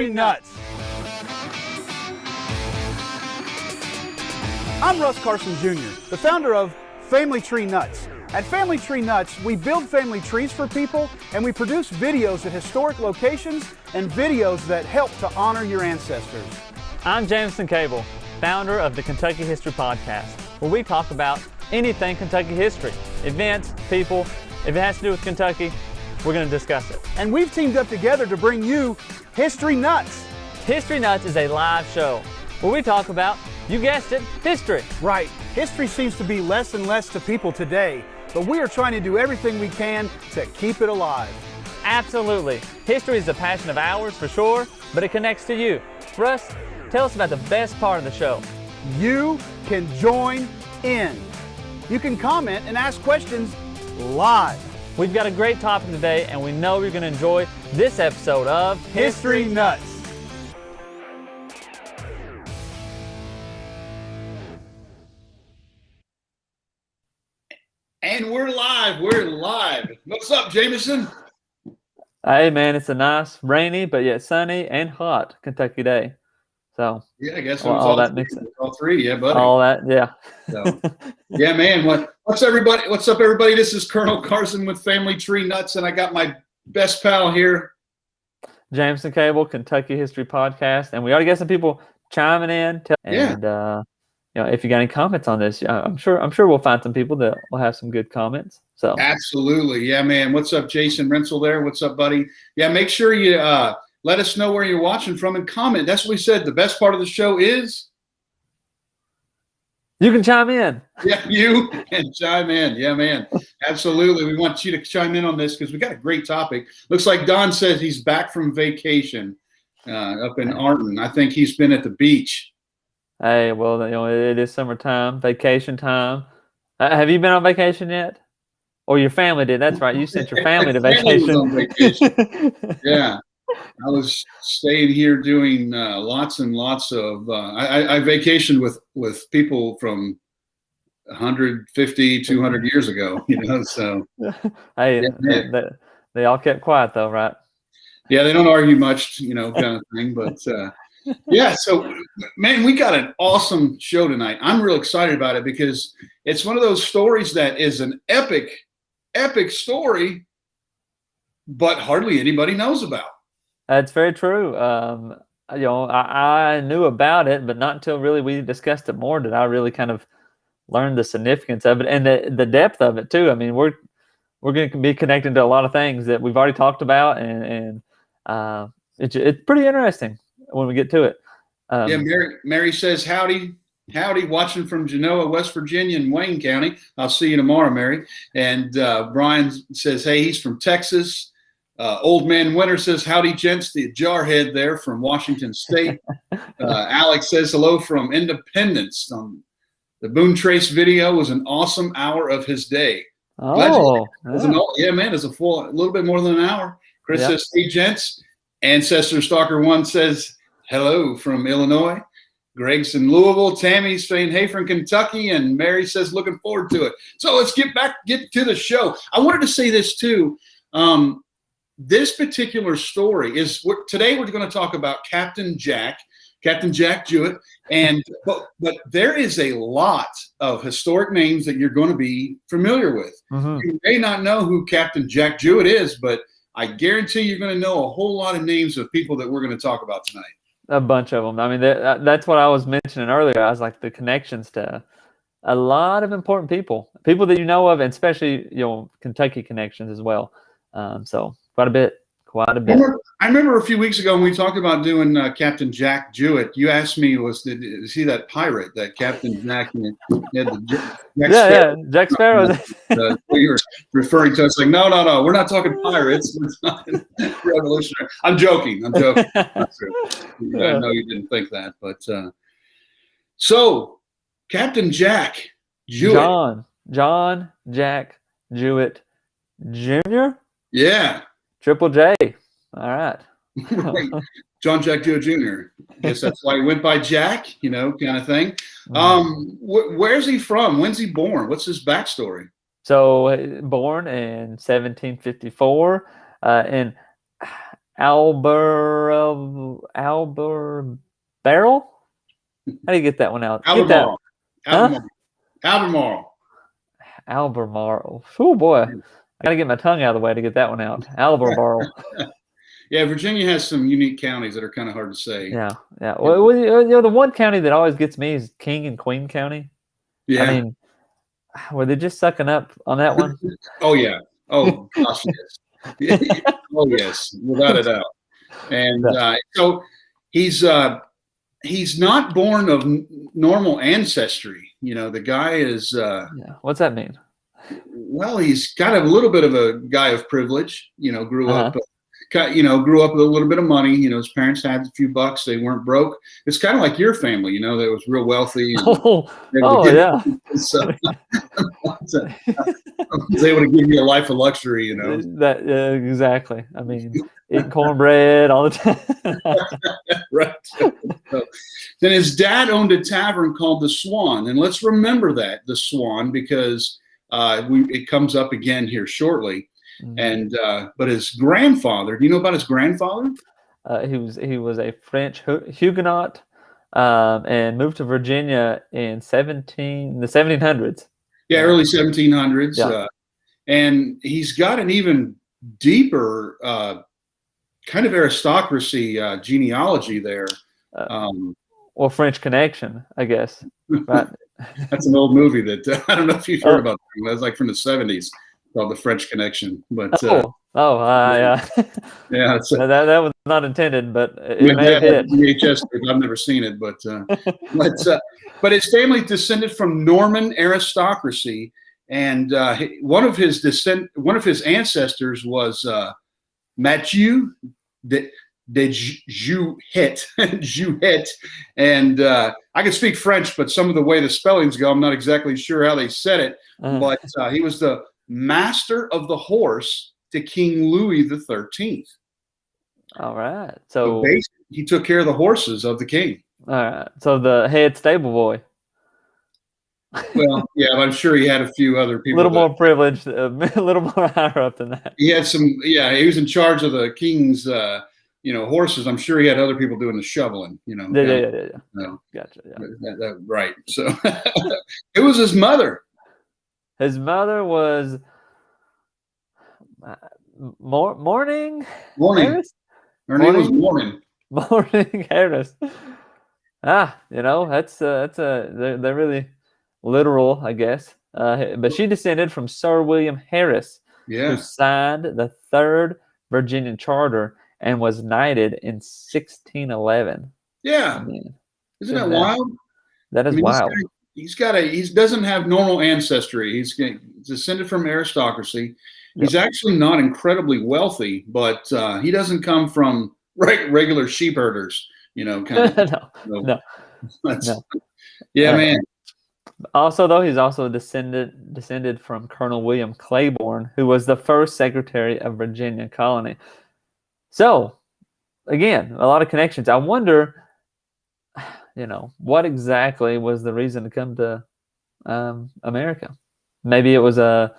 Tree Nuts. I'm Russ Carson Jr., the founder of Family Tree Nuts. At Family Tree Nuts, we build family trees for people, and we produce videos at historic locations and videos that help to honor your ancestors. I'm Jameson Cable, founder of the Kentucky History Podcast, where we talk about anything Kentucky history, events, people. If it has to do with Kentucky, we're going to discuss it. And we've teamed up together to bring you History Nuts. History Nuts is a live show where we talk about, you guessed it, history. Right. History seems to be less and less to people today, but we are trying to do everything we can to keep it alive. Absolutely. History is a passion of ours for sure, but it connects to you. Russ, tell us about the best part of the show. You can join in. You can comment and ask questions live. We've got a great topic today, and we know you're going to enjoy this episode of History Nuts. And we're live. What's up, Jameson? Hey, man, it's a nice, rainy, but yet sunny and hot Kentucky day. So, yeah, I guess all that mixing. All three, yeah, buddy. All that, yeah. So, yeah, man. What's everybody? What's up, everybody? This is Colonel Carson with Family Tree Nuts, and I got my best pal here, Jameson Cable, Kentucky History Podcast, and we already got some people chiming in. If you got any comments on this, I'm sure we'll find some people that will have some good comments. So absolutely, yeah, man. What's up, Jason Rensel? There. What's up, buddy? Yeah, make sure you let us know where you're watching from and comment. That's what we said. The best part of the show is you can chime in. Yeah, you can chime in. Yeah, man. Absolutely. We want you to chime in on this because we got a great topic. Looks like Don says he's back from vacation up in Arden. I think he's been at the beach. Hey, well, it is summertime, vacation time. Have you been on vacation yet? Or your family did? That's right. You sent your family to vacation. Was on vacation. Yeah. I was staying here doing lots and lots of I vacationed with people from 150, 200 years ago, so. Hey, yeah, they all kept quiet though, right? Yeah, they don't argue much, kind of thing. But yeah, so man, we got an awesome show tonight. I'm real excited about it because it's one of those stories that is an epic story, but hardly anybody knows about. That's very true. I knew about it, but not until really we discussed it more did I really kind of learn the significance of it and the depth of it too. I mean, we're going to be connecting to a lot of things that we've already talked about, and it's pretty interesting when we get to it. Yeah, Mary says howdy, watching from Genoa, West Virginia, in Wayne County. I'll see you tomorrow, Mary. And Brian says, hey, he's from Texas. Old Man Winter says, howdy, gents, the jarhead there from Washington State. Alex says, hello from Independence. The Boone Trace video was an awesome hour of his day. Oh, yeah, man, it's a little bit more than an hour. Chris says, hey, gents. Ancestor Stalker 1 says, hello from Illinois. Greg's in Louisville. Tammy's saying, hey, from Kentucky. And Mary says, looking forward to it. So let's get to the show. I wanted to say this too. This particular story is today we're going to talk about Captain Jack Jouett, but there is a lot of historic names that you're going to be familiar with. Mm-hmm. You may not know who Captain Jack Jouett is, but I guarantee you're going to know a whole lot of names of people that we're going to talk about tonight. A bunch of them. I mean, that's what I was mentioning earlier. I was like the connections to a lot of important people that you know of, and especially Kentucky connections as well. So. Quite a bit. I remember a few weeks ago when we talked about doing Captain Jack Jouett. You asked me, is he that pirate, that Captain Jack? Jack Sparrow. We were referring to us like, no, we're not talking pirates. We're talking revolutionary. I'm joking. That's true. I know you didn't think that, but so Captain Jack Jouett. John Jack Jouett Jr. Yeah. Triple J. All right. Right. John Jack Jouett Jr. I guess that's why he went by Jack, kind of thing. Where's he from? When's he born? What's his backstory? So born in 1754, and Albemarle. How do you get that one out? Albemarle. Huh? Albemarle. Albemarle. Oh boy, I gotta get my tongue out of the way to get that one out. Albemarle. Yeah, Virginia has some unique counties that are kind of hard to say. Yeah. Well, the one county that always gets me is King and Queen County. Yeah. I mean, were they just sucking up on that one? Oh yeah. Oh gosh, yes. Oh yes, without a doubt. And so he's not born of normal ancestry. The guy is. What's that mean? Well, he's kind of a little bit of a guy of privilege. Grew up with a little bit of money. His parents had a few bucks. They weren't broke. It's kind of like your family, that was real wealthy. And yeah. So, I was able to give you a life of luxury, That exactly. I mean, eating cornbread all the time. Right. So, then his dad owned a tavern called the Swan, and let's remember that, the Swan, because it comes up again here shortly. Mm-hmm. And but his grandfather, do you know about his grandfather? He was a French Huguenot and moved to Virginia in the 1700s. Yeah, early 1700s. Yeah. And he's got an even deeper kind of aristocracy genealogy there. Well, French Connection, I guess. Right. That's an old movie that I don't know if you've heard about. That was like from the 70s. Called The French Connection, but yeah, yeah, that was not intended, but it may have hit. VHS, I've never seen it, but his family descended from Norman aristocracy, and one of his ancestors was Mathieu de Jouett, Jouett, and I can speak French, but some of the way the spellings go, I'm not exactly sure how they said it, but he was the master of the horse to King Louis XIII. All right. So basically, he took care of the horses of the king. All right. So the head stable boy. Well, yeah, I'm sure he had a few other people. A little more privileged, a little more higher up than that. He had some. Yeah, he was in charge of the king's, horses. I'm sure he had other people doing the shoveling. Yeah. Gotcha. Yeah. Right. So it was his mother. His mother was Morning. Harris? Her name was Morning. Morning Harris. They're really literal, I guess. But she descended from Sir William Harris, who signed the Third Virginia Charter and was knighted in 1611. Yeah, isn't that wild? That is wild. He doesn't have normal ancestry. He's descended from aristocracy. He's actually not incredibly wealthy, but he doesn't come from regular sheep herders, kind of. No. Yeah, man. Also, though, he's also descended from Colonel William Claiborne, who was the first Secretary of Virginia colony. So, again, a lot of connections. I wonder, what exactly was the reason to come to America? Maybe it was anyway,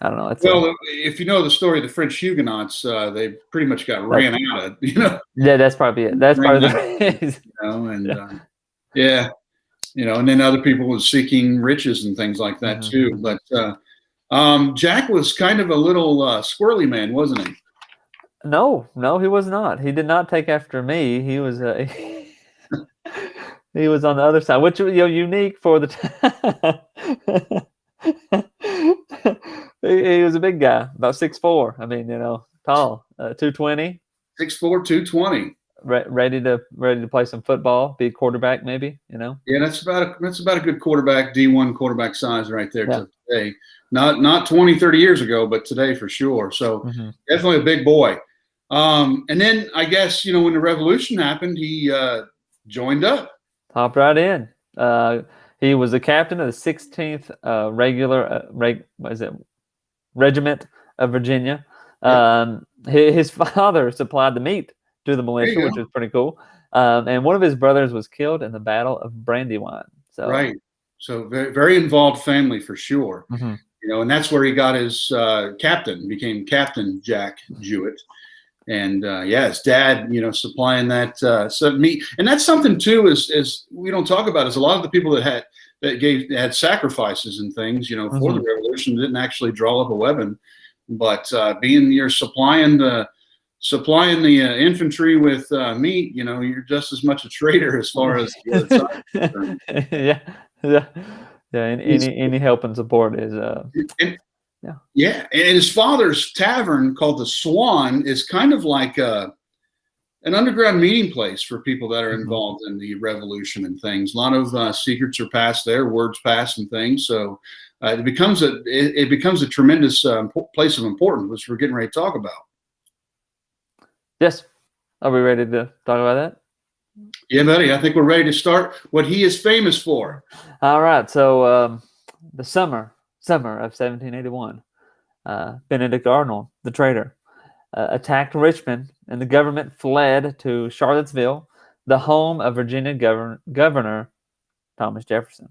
I don't know. If you know the story of the French Huguenots, they pretty much got ran out of, Yeah, that's probably it. That's part of the reason. And then other people were seeking riches and things like that too. But Jack was kind of a little squirrely man, wasn't he? No, he was not. He did not take after me. He was he was on the other side, which was unique for the time. He was a big guy, about 6'4". I mean, tall, 220. 6'4", 220. Ready to play some football, be a quarterback, maybe. Yeah, that's about a good quarterback, D1 quarterback size right there today. Not 20, 30 years ago, but today for sure. So definitely a big boy. And then I guess when the Revolution happened, he joined up. Hopped right in. He was the captain of the 16th Regiment of Virginia. His father supplied the meat to the militia, which was pretty cool. And one of his brothers was killed in the Battle of Brandywine. So right. So very, very involved family for sure. And that's where he got his became Captain Jack Jouett. And his dad, supplying that meat, and that's something too. Is we don't talk about is a lot of the people that had sacrifices and things, for the revolution didn't actually draw up a weapon, but being you're supplying the infantry with meat, you're just as much a traitor as far as the other side. Any help and support is and his father's tavern called the Swan is kind of like an underground meeting place for people that are involved in the revolution and things. A lot of secrets are passed there, words passed and things. So it becomes a tremendous place of importance, which we're getting ready to talk about. Yes. Are we ready to talk about that? Yeah, buddy. I think we're ready to start what he is famous for. All right. So the summer of 1781, Benedict Arnold, the traitor, attacked Richmond, and the government fled to Charlottesville, the home of Virginia Governor Thomas Jefferson.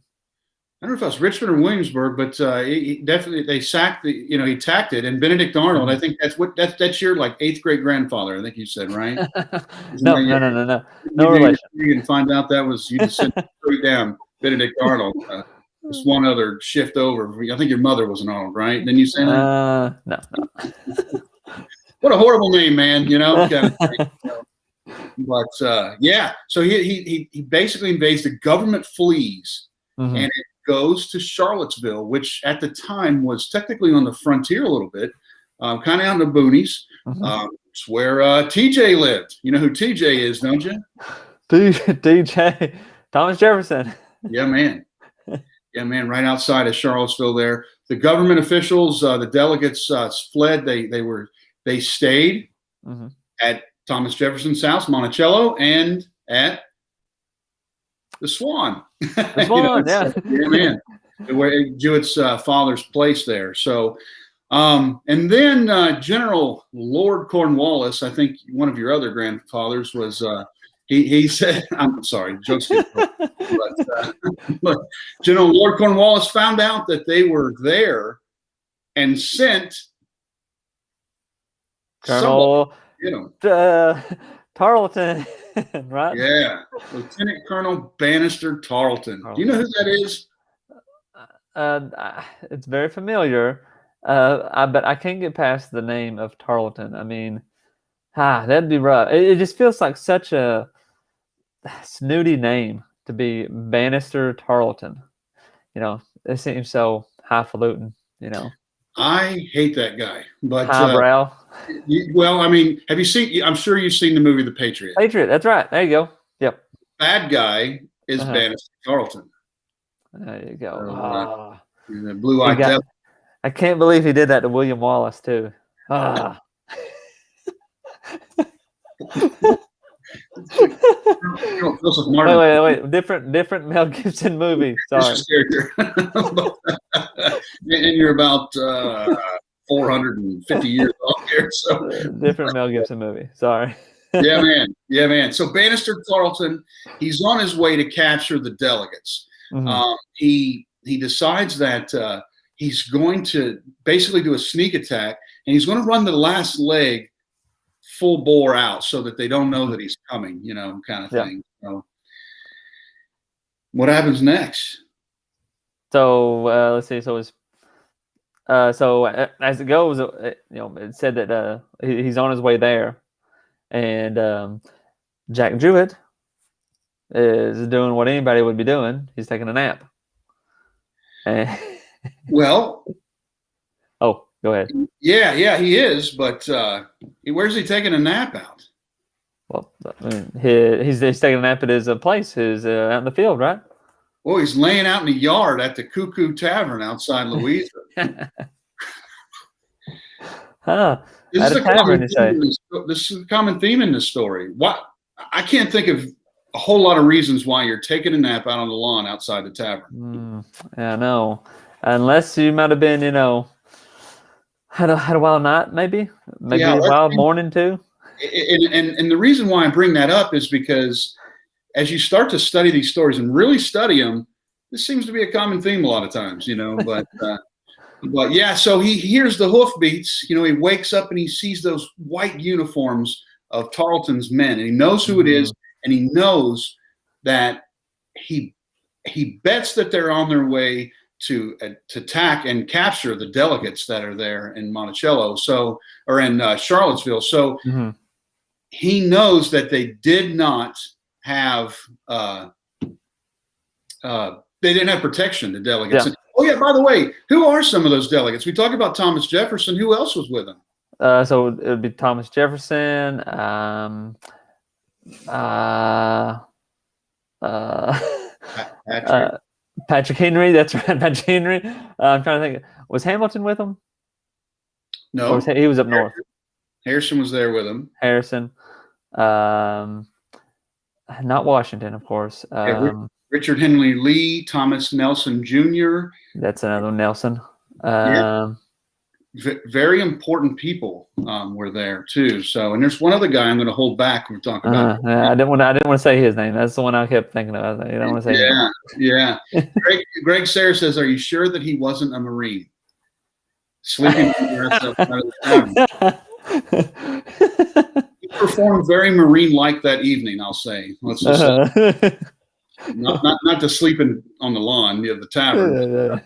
I don't know if it was Richmond or Williamsburg, but they sacked he attacked it. And Benedict Arnold, I think that's your like 8th great grandfather. I think you said, right? No relation. You can find out that was you just sent straight down Benedict Arnold. Just one other shift over. I think your mother was an Arnold, right? Didn't you say that? No. What a horrible name, man. But so he basically invades. The government flees, and it goes to Charlottesville, which at the time was technically on the frontier a little bit, kind of out in the boonies. It's where TJ lived. You know who TJ is, don't you? TJ, Thomas Jefferson. Yeah, man. Yeah, man. Right outside of Charlottesville, there. The government officials, the delegates fled. They stayed at Thomas Jefferson's house, Monticello, and at the Swan. The Swan, yeah, man. Where Jouett's father's place there. So, and then General Lord Cornwallis, I think one of your other grandfathers was. He said, I'm sorry, jokes. But General Lord Cornwallis found out that they were there and sent Colonel Tarleton, right? Yeah, Lieutenant Colonel Bannister Tarleton. Do you know who that is? It's very familiar, but I can't get past the name of Tarleton. I mean, that'd be rough. It just feels like such a snooty name to be Bannister Tarleton. It seems so highfalutin. I hate that guy, but highbrow. Well, I mean, have you seen? I'm sure you've seen the movie The Patriot. Patriot, that's right. There you go. Yep. Bad guy is Bannister Tarleton. There you go. The blue-eyed devil. I can't believe he did that to William Wallace too. Wait. Different Mel Gibson movie. Sorry. And you're about 450 years old here. So different Mel Gibson movie. Sorry. Yeah, man. So Bannister Tarleton, he's on his way to capture the delegates. He decides that he's going to basically do a sneak attack, and he's going to run the last leg full bore out so that they don't know that he's coming, kind of thing. So what happens next? So let's see. So as it goes, it said that he's on his way there, and Jack Jouett is doing what anybody would be doing. He's taking a nap. Well. Oh, go ahead. Yeah, he is. But where's he taking a nap out? Well, I mean, he's taking a nap at his place. He's out in the field, right? Well, he's laying out in the yard at the Cuckoo Tavern outside Louisa. This is a common theme in this story. I can't think of a whole lot of reasons why you're taking a nap out on the lawn outside the tavern. Yeah, no. Unless you might have been, had a wild night, maybe a wild morning too. And the reason why I bring that up is because as you start to study these stories and really study them, this seems to be a common theme a lot of times, But But yeah, so he hears the hoofbeats. He wakes up and he sees those white uniforms of Tarleton's men, and he knows who it is, and he knows that he bets that they're on their way to attack and capture the delegates that are there in Monticello, or in Charlottesville. So he knows that they did not have they didn't have protection, the delegates. Yeah. Oh yeah, by the way, who are some of those delegates? We talk about Thomas Jefferson. Who else was with him? So it would be Thomas Jefferson, Patrick Henry. That's right, Patrick Henry. I'm trying to think. Was Hamilton with him? No, or he was up north. Harrison was there with him. Harrison, not Washington, of course. Richard Henry Lee, Thomas Nelson Jr. That's another one, Nelson. Very important people were there too. So, and there's one other guy I'm going to hold back. We're talking about. I didn't want to say his name. That's the one I kept thinking of. I don't want to say. Yeah. Greg Sayre says, "Are you sure that he wasn't a Marine sleeping the He performed very Marine-like that evening. I'll say. Let's just say. Not to sleeping on the lawn near the tavern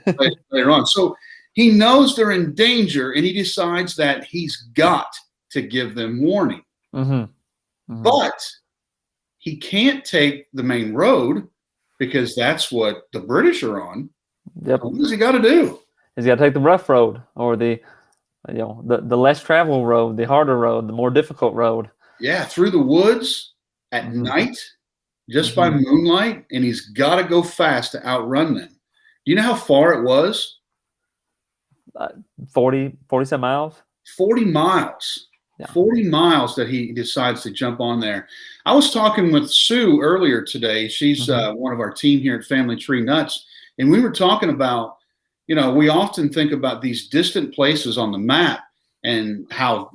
later on. So he knows they're in danger, and he decides that he's got to give them warning. But he can't take the main road because that's what the British are on. Yep. So what does he got to do? He's got to take the rough road, or the less traveled road, the harder road, the more difficult road. Yeah, through the woods at night. Just by moonlight, and he's got to go fast to outrun them. Do you know how far it was? 40 some miles. 40 miles. Yeah. 40 miles that he decides to jump on there. I was talking with Sue earlier today. She's one of our team here at Family Tree Nuts, and we were talking about, we often think about these distant places on the map and how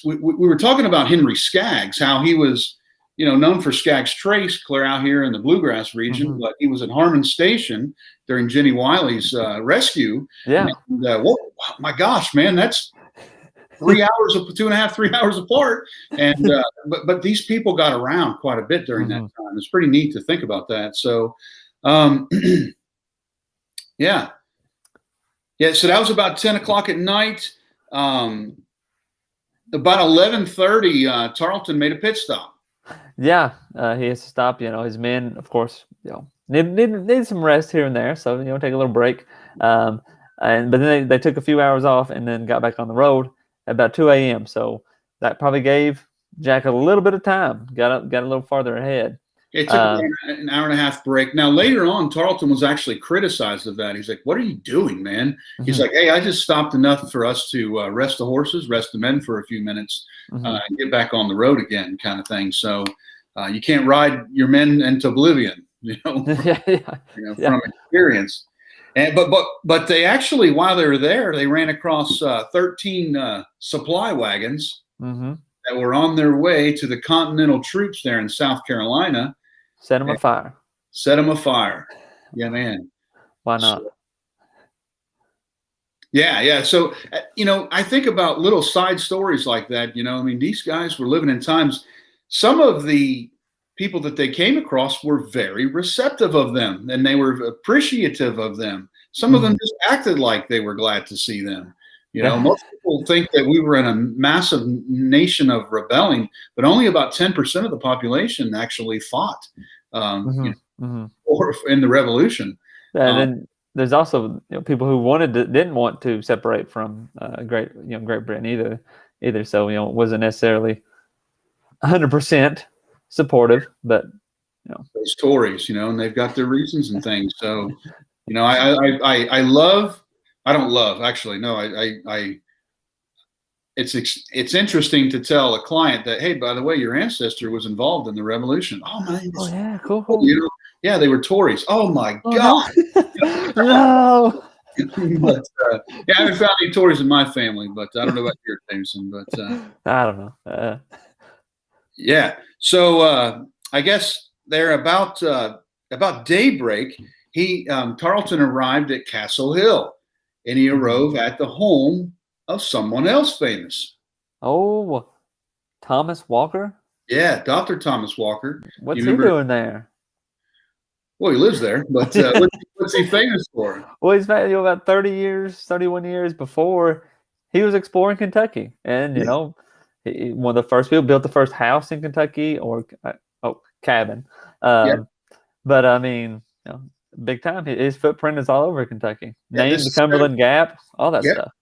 we were talking about Henry Skaggs, how he was known for Skaggs Trace, clear out here in the Bluegrass region, but he was at Harmon Station during Jenny Wiley's rescue. Yeah. And, my gosh, man, that's 3 hours, 2.5, 3 hours apart. And but these people got around quite a bit during that time. It's pretty neat to think about that. So, yeah. So that was about 10 o'clock at night. About 11:30, Tarleton made a pit stop. Yeah, he has to stop. His men, of course, need some rest here and there. So take a little break. But then they took a few hours off and then got back on the road at about 2 a.m. So that probably gave Jack a little bit of time. Got a little farther ahead. It took an hour and a half break. Now later on, Tarleton was actually criticized of that. He's like, "What are you doing, man?" He's like, "Hey, I just stopped enough for us to rest the horses, rest the men for a few minutes, and get back on the road again," kind of thing. So you can't ride your men into oblivion, from experience. And but they actually, while they were there, they ran across 13 supply wagons that were on their way to the Continental troops there in South Carolina. Set them afire. Set them afire. Yeah, man. Why not? Yeah. So, I think about little side stories like that. These guys were living in times. Some of the people that they came across were very receptive of them, and they were appreciative of them. Some of them just acted like they were glad to see them. Most people think that we were in a massive nation of rebelling, but only about 10% of the population actually fought or in the Revolution. And then there's also people who didn't want to separate from Great Britain either. So it wasn't necessarily 100% supportive, but those Tories, and they've got their reasons and things. So I love. I don't love, actually. No, it's interesting to tell a client that, hey, by the way, your ancestor was involved in the Revolution. Oh, man. Oh, yeah, cool. Yeah, they were Tories. Oh, my God. No. But, I haven't found any Tories in my family, but I don't know about your Jameson. But I don't know. Yeah. So I guess they're about daybreak. Tarleton arrived at Castle Hill. and he arrived at the home of someone else famous. Oh, Thomas Walker? Yeah, Dr. Thomas Walker. What's he doing there? Well, he lives there, but what's he famous for? Well, he's about 31 years before he was exploring Kentucky. And, one of the first people, built the first house in Kentucky, or cabin. But, I mean, big time. His footprint is all over Kentucky. Named the Cumberland Gap, all that stuff.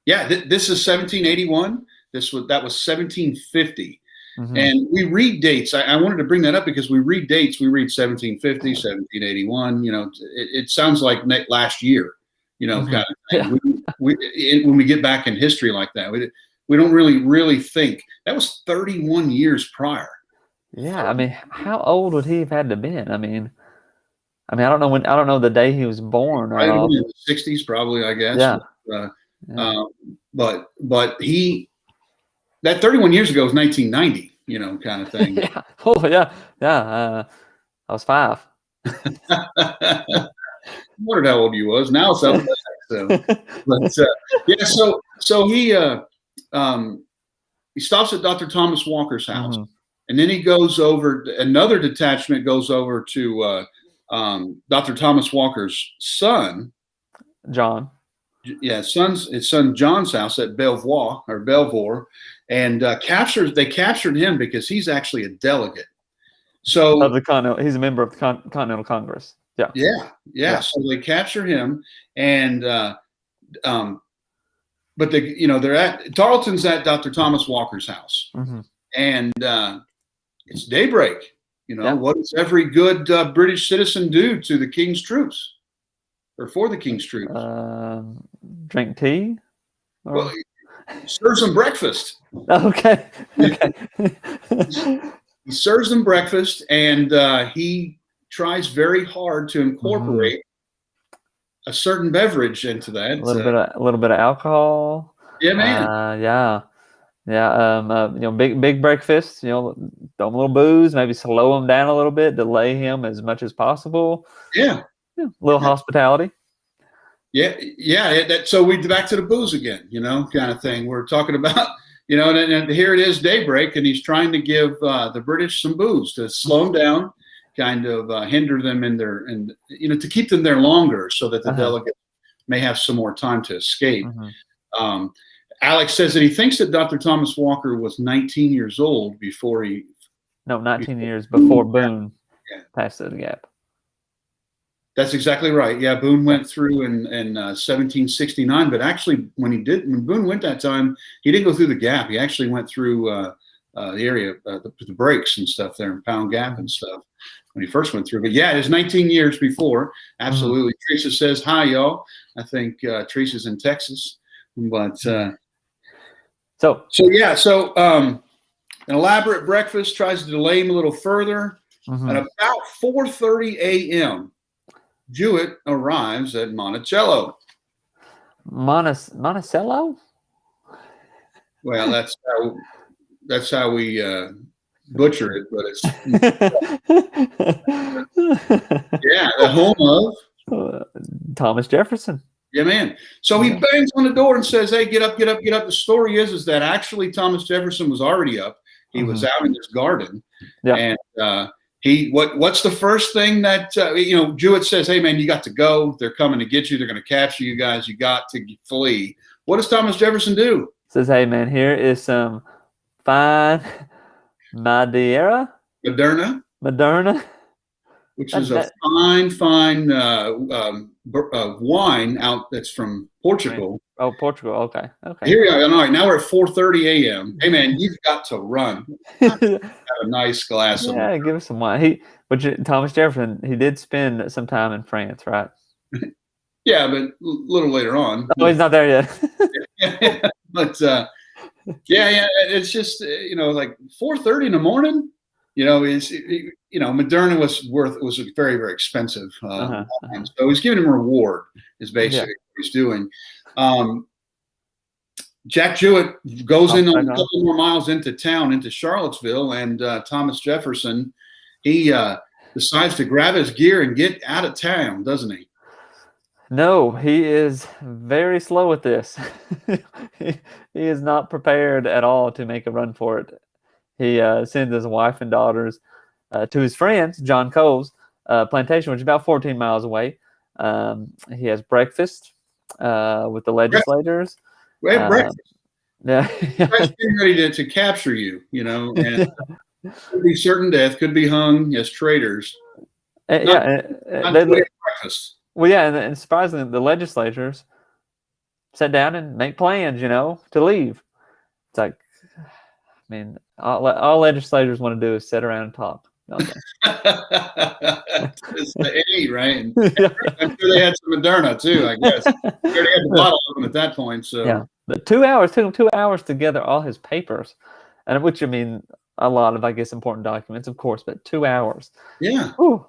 Yeah, this is 1781. That was 1750. Mm-hmm. And we read dates. I wanted to bring that up because we read dates. We read 1750, 1781. It sounds like last year, Mm-hmm. kind of thing. Yeah. When we get back in history like that, we don't really think that was 31 years prior. Yeah, I mean, how old would he have had to been? I mean, I don't know I don't know the day he was born. Right in the 60s, probably, I guess. Yeah. But he, that 31 years ago was 1990. Kind of thing. Yeah. Oh, yeah. Yeah. I was 5. I wondered how old you was. Now it's up. So he stops at Dr. Thomas Walker's house, Mm-hmm. and then he goes over. Another detachment goes over to Dr. Thomas Walker's son, John. Yeah, his son John's house at Belvoir, and they captured him because he's actually a delegate. So Of the Continental, he's a member of the Continental Congress. Yeah. So they capture him, and but they're at Tarleton's at Dr. Thomas Walker's house, Mm-hmm. and it's daybreak. What does every good British citizen do to the king's troops, or for the king's troops? Drink tea. Well, serves them breakfast. Okay. He serves them breakfast, and he tries very hard to incorporate a certain beverage into that. A little bit of alcohol. Yeah, man. Yeah. Big breakfast. Throw him a little booze, maybe slow him down a little bit, delay him as much as possible. Yeah. A little hospitality. Yeah. So we back to the booze again, kind of thing. We're talking about, and here it is, daybreak, and he's trying to give the British some booze to slow them down, kind of hinder them in their, and to keep them there longer so that the delegate may have some more time to escape. Mm-hmm. Alex says that he thinks that Dr. Thomas Walker was 19 years old before 19 years before Boone passed through the gap. That's exactly right. Yeah, Boone went through in 1769, but actually when Boone went that time, he didn't go through the gap. He actually went through the area, the breaks and stuff there in Pound Gap and stuff when he first went through. But yeah, it was 19 years before. Absolutely. Mm-hmm. Teresa says, hi, y'all. I think Teresa's in Texas. But so an elaborate breakfast tries to delay him a little further. Mm-hmm. At about 4:30 a.m., Jouett arrives at Monticello. Monticello? Well, that's how we butcher it, but it's the home of Thomas Jefferson. Yeah, man. So he bangs on the door and says, "Hey, get up, get up, get up." The story is that actually Thomas Jefferson was already up. He was out in his garden, and what's the first thing that Jouett says? Hey, man, you got to go. They're coming to get you. They're going to capture you guys. You got to flee. What does Thomas Jefferson do? Says, hey, man, here is some fine Madeira, which is a fine wine out that's from Portugal. Oh, Portugal. Okay. Here we are. All right, now we're at 4:30 a.m. Hey, man, you've got to run. Have a nice glass of wine. Yeah, give us some wine. Thomas Jefferson, he did spend some time in France, right? Yeah, but a little later on. Oh, he's not there yet. But it's just like 4:30 in the morning. Moderna was very, very expensive. So he's giving him a reward is basically what he's doing. Jack Jouett goes in a couple more miles into town, into Charlottesville, and Thomas Jefferson, he decides to grab his gear and get out of town, doesn't he? No, he is very slow at this. he, he is not prepared at all to make a run for it. He sends his wife and daughters to his friends, John Cole's plantation, which is about 14 miles away. He has breakfast with the legislators. We have breakfast. Yeah. Guys getting ready to capture you, and could be certain death, could be hung as traitors. Breakfast. Well, yeah, and surprisingly, the legislators sat down and make plans, to leave. It's like, I mean, all legislators want to do is sit around and talk. It's the A, right? And I'm sure they had some Moderna too, I guess. They already had the bottle open at that point. So yeah, but 2 hours took him 2 hours to gather all his papers, and which, I mean, a lot of, I guess, important documents, of course, but 2 hours. Yeah. Whew.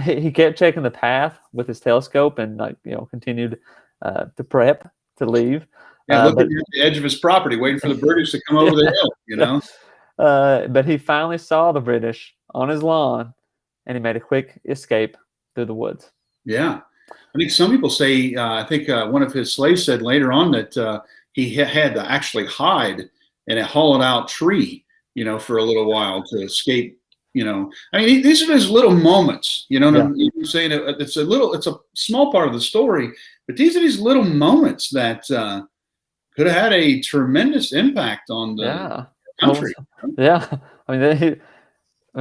He kept checking the path with his telescope and continued to prep to leave. Looking at the edge of his property, waiting for the British to come over the hill. But he finally saw the British on his lawn, and he made a quick escape through the woods. Yeah, I think some people say. I think one of his slaves said later on that he had to actually hide in a hollowed-out tree, for a little while to escape. I mean, these are his little moments. You know what I'm saying? It's a small part of the story, but these are these little moments that could have had a tremendous impact on the country. Yeah, I mean,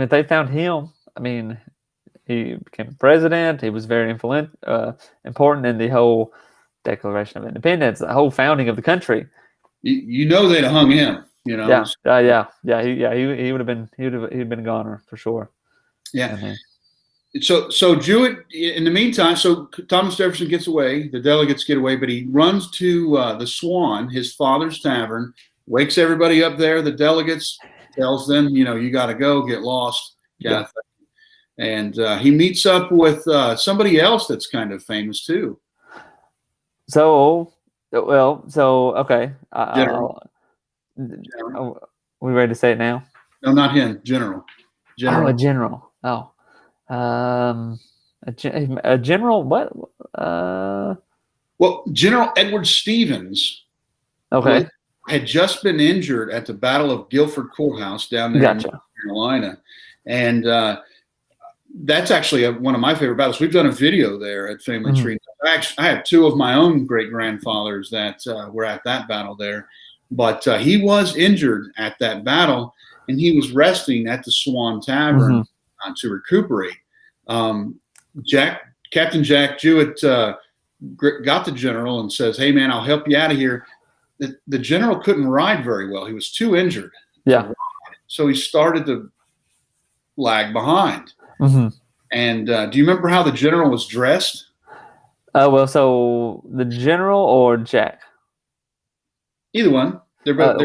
they found him. I mean, he became president. He was very important in the whole Declaration of Independence, the whole founding of the country. They'd have hung him. He would have been he'd been a goner for sure. Yeah. So Jouett, in the meantime, so Thomas Jefferson gets away, the delegates get away, but he runs to the Swan, his father's tavern, wakes everybody up there. The delegates, tells them, you got to go, get lost, kind of thing. And he meets up with somebody else that's kind of famous too. Okay. Are we ready to say it now? No, not him. General. Oh, a general. Oh, a general. What? Well, General Edward Stevens. Okay. Had just been injured at the Battle of Guilford Courthouse down there in North Carolina, and that's actually one of my favorite battles. We've done a video there at Family Tree. I have two of my own great grandfathers that were at that battle there. But he was injured at that battle, and he was resting at the Swan Tavern to recuperate. Captain Jack Jouett got the general and says, "Hey, man, I'll help you out of here." The general couldn't ride very well. He was too injured. Yeah. So he started to lag behind. And do you remember how the general was dressed? So the general or Jack? Either one. They're both.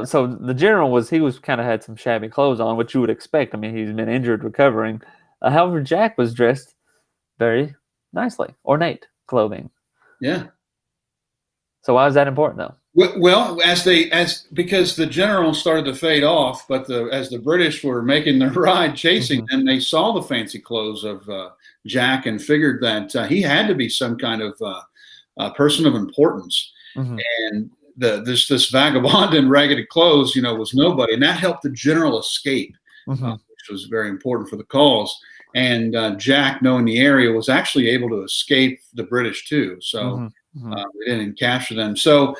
So the general was kind of had some shabby clothes on, which you would expect. I mean, he's been injured, recovering. However, Jack was dressed very nicely, ornate clothing. Yeah. So why is that important, though? Well, because the general started to fade off, but as the British were making their ride, chasing them, they saw the fancy clothes of Jack and figured that he had to be some kind of person of importance. And this vagabond in raggedy clothes, was nobody, and that helped the general escape, which was very important for the cause. And Jack, knowing the area, was actually able to escape the British too. So they didn't capture them. So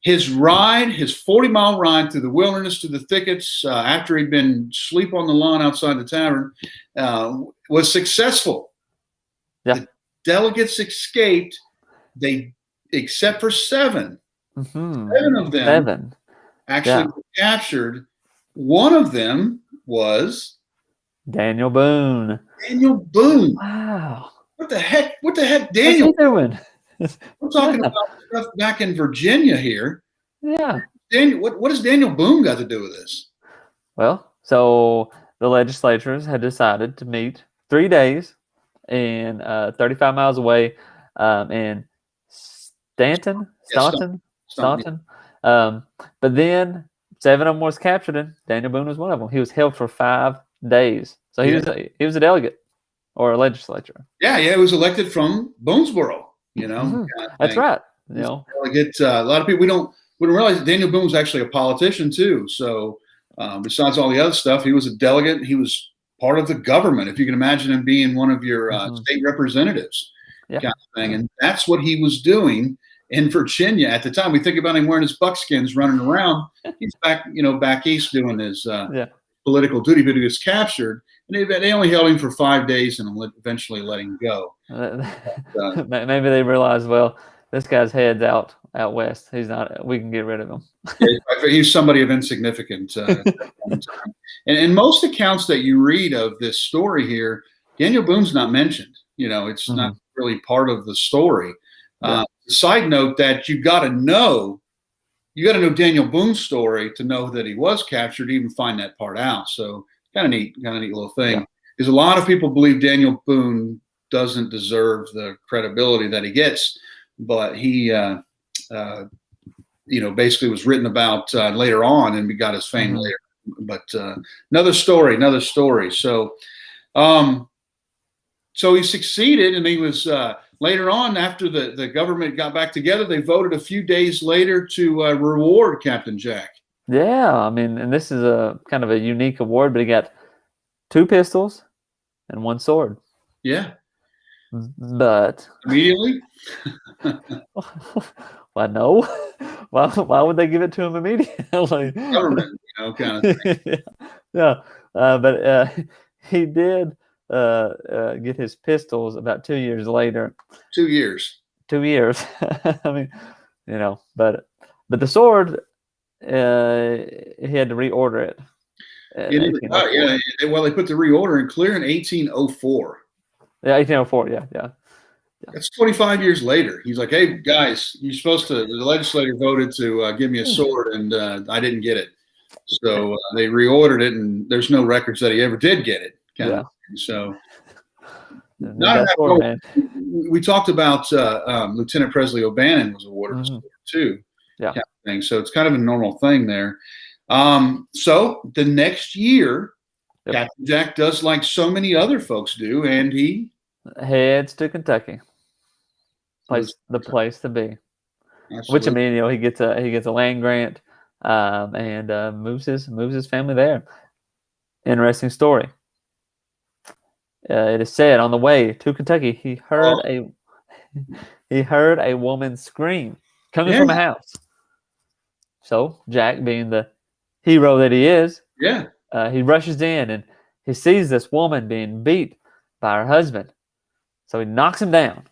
his 40-mile ride through the wilderness to the thickets after he'd been asleep on the lawn outside the tavern was successful. Yeah. The delegates escaped. Except for seven. 7 of them actually were captured. One of them was Daniel Boone. Wow. What the heck, Daniel? What's he doing? We're talking about stuff back in Virginia here. Yeah. Daniel, what has Daniel Boone got to do with this? Well, so the legislatures had decided to meet 3 days in 35 miles away in Staunton. But then 7 of them was captured, and Daniel Boone was one of them. He was held for 5 days. So he was a delegate. or a legislature. Yeah, he was elected from Boonesboro. Kind of That's thing. right. Delegate. A lot of people we don't realize that Daniel Boone was actually a politician too. So besides all the other stuff, he was a delegate. He was part of the government. If you can imagine him being one of your state representatives, kind of thing, and that's what he was doing in Virginia at the time. We think about him wearing his buckskins, running around. He's back east doing his political duty, but he was captured, and they only held him for 5 days and eventually let him go. Maybe they realized, well, this guy's head's out west. He's not. We can get rid of him. He's somebody of insignificant time. And most accounts that you read of this story here, Daniel Boone's not mentioned. It's not really part of the story. Side note that you got to know Daniel Boone's story to know that he was captured, to even find that part out. So kind of neat little thing. Because a lot of people believe Daniel Boone doesn't deserve the credibility that he gets, but he, basically was written about later on, and we got his fame later. But another story. So, so he succeeded, and he was later on, after the government got back together, they voted a few days later to reward Captain Jack. Yeah, I mean, and this is a kind of a unique award, but he got 2 pistols and 1 sword. Yeah. But immediately? Well, no. Why would they give it to him immediately? Government, kind of thing. But he did get his pistols about 2 years later. 2 years. 2 years. I mean, but the sword, he had to reorder it. Well, they put the reorder in clear in 1804. Yeah, 1804. Yeah. That's 25 years later. He's like, hey, guys, the legislature voted to give me a sword, and I didn't get it. So they reordered it, and there's no records that he ever did get it. So we talked about Lieutenant Presley O'Bannon was awarded a sword too. Yeah. Kind of thing. So it's kind of a normal thing there. So the next year, Captain Jack does like so many other folks do, and he heads to Kentucky. The place to be. Absolutely. Which, I mean, he gets a land grant, and moves his family there. Interesting story. It is said on the way to Kentucky, he heard a woman scream coming from a house. So Jack, being the hero that he is, he rushes in and he sees this woman being beat by her husband. So he knocks him down,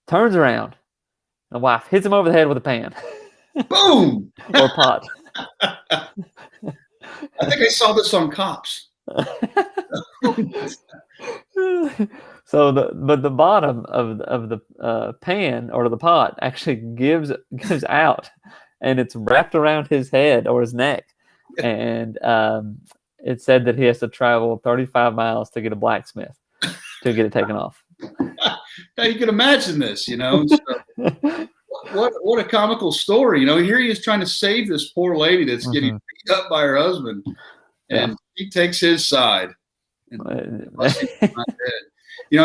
turns around, and the wife hits him over the head with a pan. Boom! Or pot. I think I saw this on Cops. So the bottom of the pan or the pot actually gives out, and it's wrapped around his head or his neck, and it said that he has to travel 35 miles to get a blacksmith to get it taken off. Now you can imagine this, So, what a comical story, Here he is trying to save this poor lady that's getting beat up by her husband, and he takes his side. I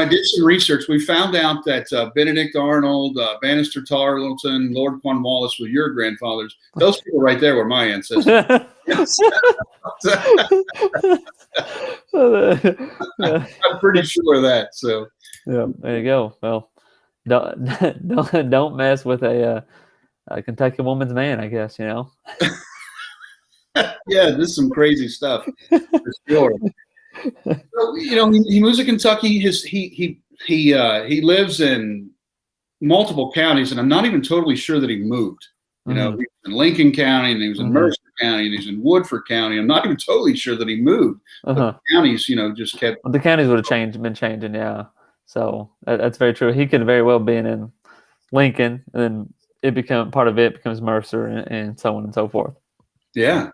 did some research. We found out that Benedict Arnold, Bannister Tarleton, Lord Cornwallis were your grandfathers. Those people right there were my ancestors. I'm pretty sure of that. So yeah, there you go. Well, don't mess with a Kentucky woman's man, I guess. Yeah, this is some crazy stuff for sure. So, he moves to Kentucky. He lives in multiple counties, and I'm not even totally sure that he moved. He was in Lincoln County, and he was in Mercer County, and he's in Woodford County. I'm not even totally sure that he moved. The counties, just kept. The counties would have been changing, yeah. So that's very true. He could have very well been in Lincoln, and then part of it becomes Mercer, and so on and so forth. Yeah,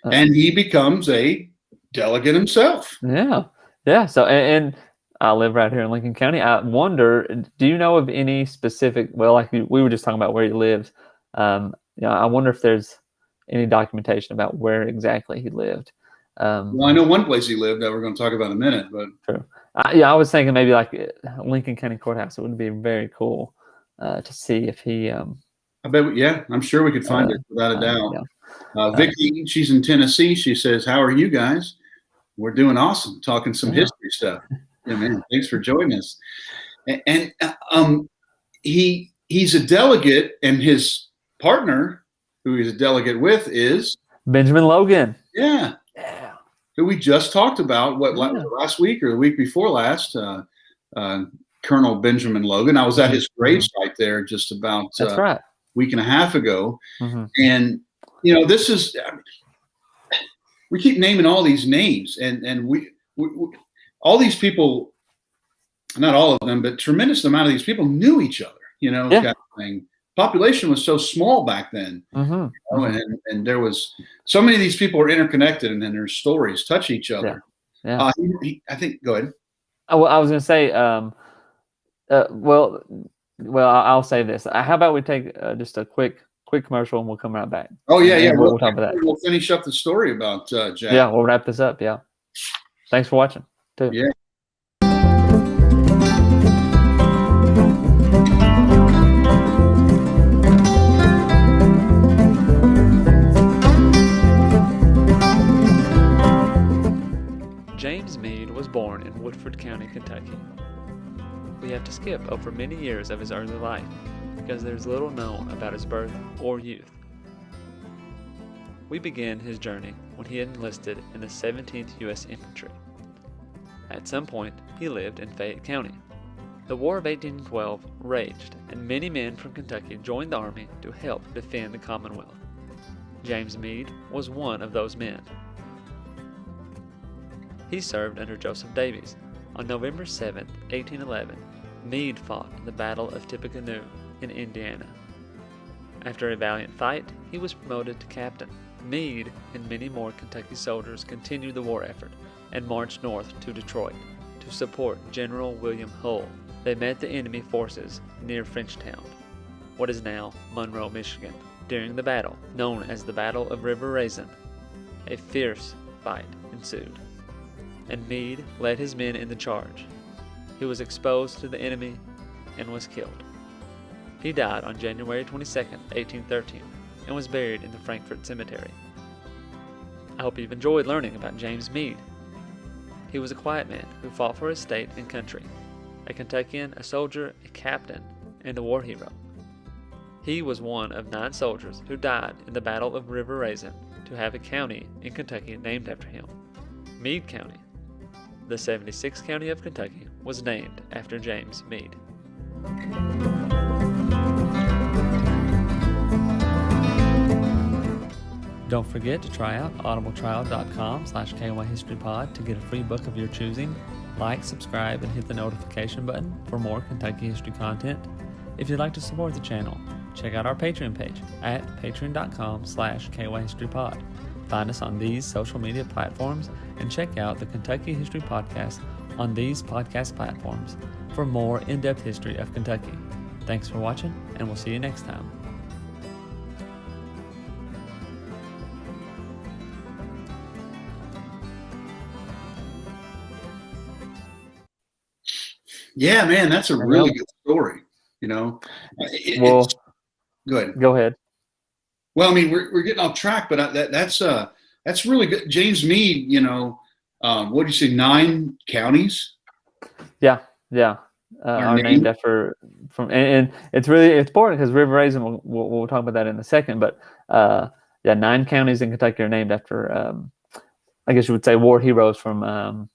and he becomes a delegate himself. Yeah. So, and I live right here in Lincoln County. I wonder, do you know of any specific? Well, like we were just talking about where he lives. I wonder if there's any documentation about where exactly he lived. Well, I know one place he lived that we're going to talk about in a minute, but true. Yeah, I was thinking maybe like Lincoln County Courthouse. It would be very cool to see if he. I bet. I'm sure we could find it without a doubt. Yeah. Vicky, she's in Tennessee. She says, "How are you guys? We're doing awesome. Talking some history stuff. Yeah, man. Thanks for joining us." And he's a delegate, and his partner, who he's a delegate with, is Benjamin Logan. Yeah. Who we just talked about, last week or the week before last, Colonel Benjamin Logan. I was at his grave site there just about a week and a half ago. And, this is, we keep naming all these names, and we all these people, not all of them, but tremendous amount of these people knew each other, kind of thing. Population was so small back then, and there was so many of these people are interconnected, and then their stories touch each other. I think. Go ahead. I was going to say, well, I'll say this. How about we take just a quick commercial, and we'll come right back. Oh yeah. We'll talk about that. We'll finish up the story about Jack. Yeah, we'll wrap this up. Yeah. Thanks for watching. Too. Yeah. James Meade was born in Woodford County, Kentucky. We have to skip over many years of his early life because there's little known about his birth or youth. We begin his journey when he enlisted in the 17th U.S. Infantry. At some point, he lived in Fayette County. The War of 1812 raged, and many men from Kentucky joined the Army to help defend the Commonwealth. James Meade was one of those men. He served under Joseph Davies. On November 7, 1811, Meade fought in the Battle of Tippecanoe in Indiana. After a valiant fight, he was promoted to captain. Meade and many more Kentucky soldiers continued the war effort and marched north to Detroit to support General William Hull. They met the enemy forces near Frenchtown, what is now Monroe, Michigan. During the battle, known as the Battle of River Raisin, a fierce fight ensued, and Meade led his men in the charge. He was exposed to the enemy and was killed. He died on January 22, 1813, and was buried in the Frankfort Cemetery. I hope you've enjoyed learning about James Meade. He was a quiet man who fought for his state and country, a Kentuckian, a soldier, a captain, and a war hero. He was one of 9 soldiers who died in the Battle of River Raisin to have a county in Kentucky named after him, Meade County. The 76th county of Kentucky was named after James Meade. Don't forget to try out audibletrial.com/kyhistorypod to get a free book of your choosing. Like, subscribe, and hit the notification button for more Kentucky history content. If you'd like to support the channel, check out our Patreon page at patreon.com/kyhistorypod. Find us on these social media platforms and check out the Kentucky History Podcast on these podcast platforms for more in-depth history of Kentucky. Thanks for watching, and we'll see you next time. Yeah, man, that's a really good story. Go ahead. Go ahead. Well, I mean, we're getting off track, but that's really good. James Meade, what do you say, 9 counties? Yeah. Are named after and it's really important because River Raisin. We'll talk about that in a second. But 9 counties in Kentucky are named after, I guess you would say, war heroes from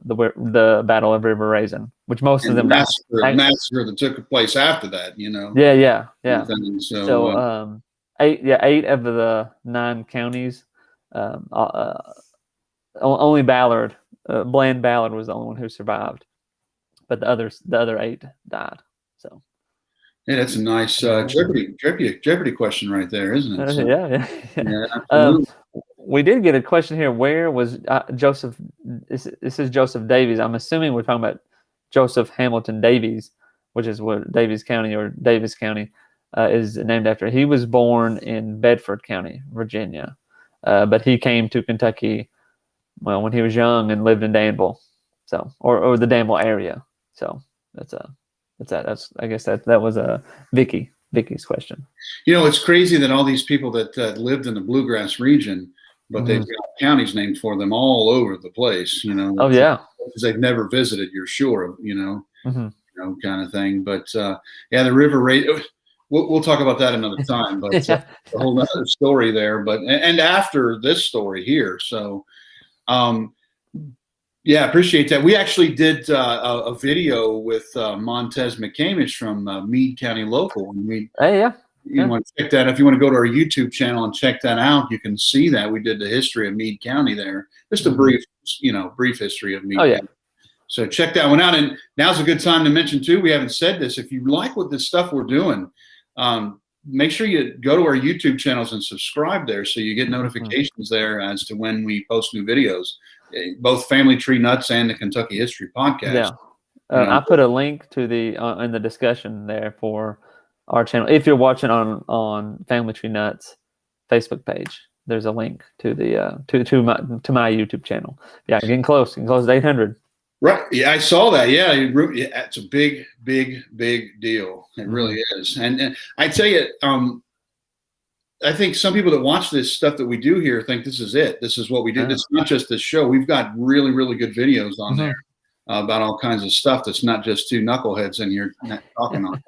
the Battle of River Raisin, which most of them massacre that took place after that. Yeah. So 8 of the 9 counties. Only Ballard, Bland Ballard, was the only one who survived, but the other 8 died. So yeah, that's a nice Jeopardy question right there, isn't it? So, yeah. We did get a question here. Where was Joseph? This is Joseph Davies. I'm assuming we're talking about Joseph Hamilton Davies, which is what Davies County or Davis County is named after. He was born in Bedford County, Virginia, but he came to Kentucky when he was young and lived in Danville, so or the Danville area. So that's I guess that was Vicky's question. It's crazy that all these people that lived in the bluegrass region, but they've got counties named for them all over the place. Oh yeah, because they've never visited. You're sure of kind of thing. But the river rate. We'll talk about that another time. But a whole other story there. But and after this story here, so appreciate that. We actually did a video with Montez McCamish from Meade County Local, and you want to check that. If you want to go to our YouTube channel and check that out, you can see that we did the history of Meade County there. Just a brief history of Meade County. So check that one out. And now's a good time to mention too, we haven't said this, if you like what this stuff we're doing, make sure you go to our YouTube channels and subscribe there so you get notifications there as to when we post new videos, both Family Tree Nuts and the Kentucky History Podcast. I put a link to the in the discussion there for our channel. If you're watching on Family Tree Nuts Facebook page, there's a link to the to my YouTube channel. Yeah, getting close to 800. Right. Yeah, I saw that. Yeah, it's a big deal. It really is. And I tell you, I think some people that watch this stuff that we do here think this is it. This is what we do. It's not just this show. We've got really, really good videos on there about all kinds of stuff. That's not just two knuckleheads in here talking on.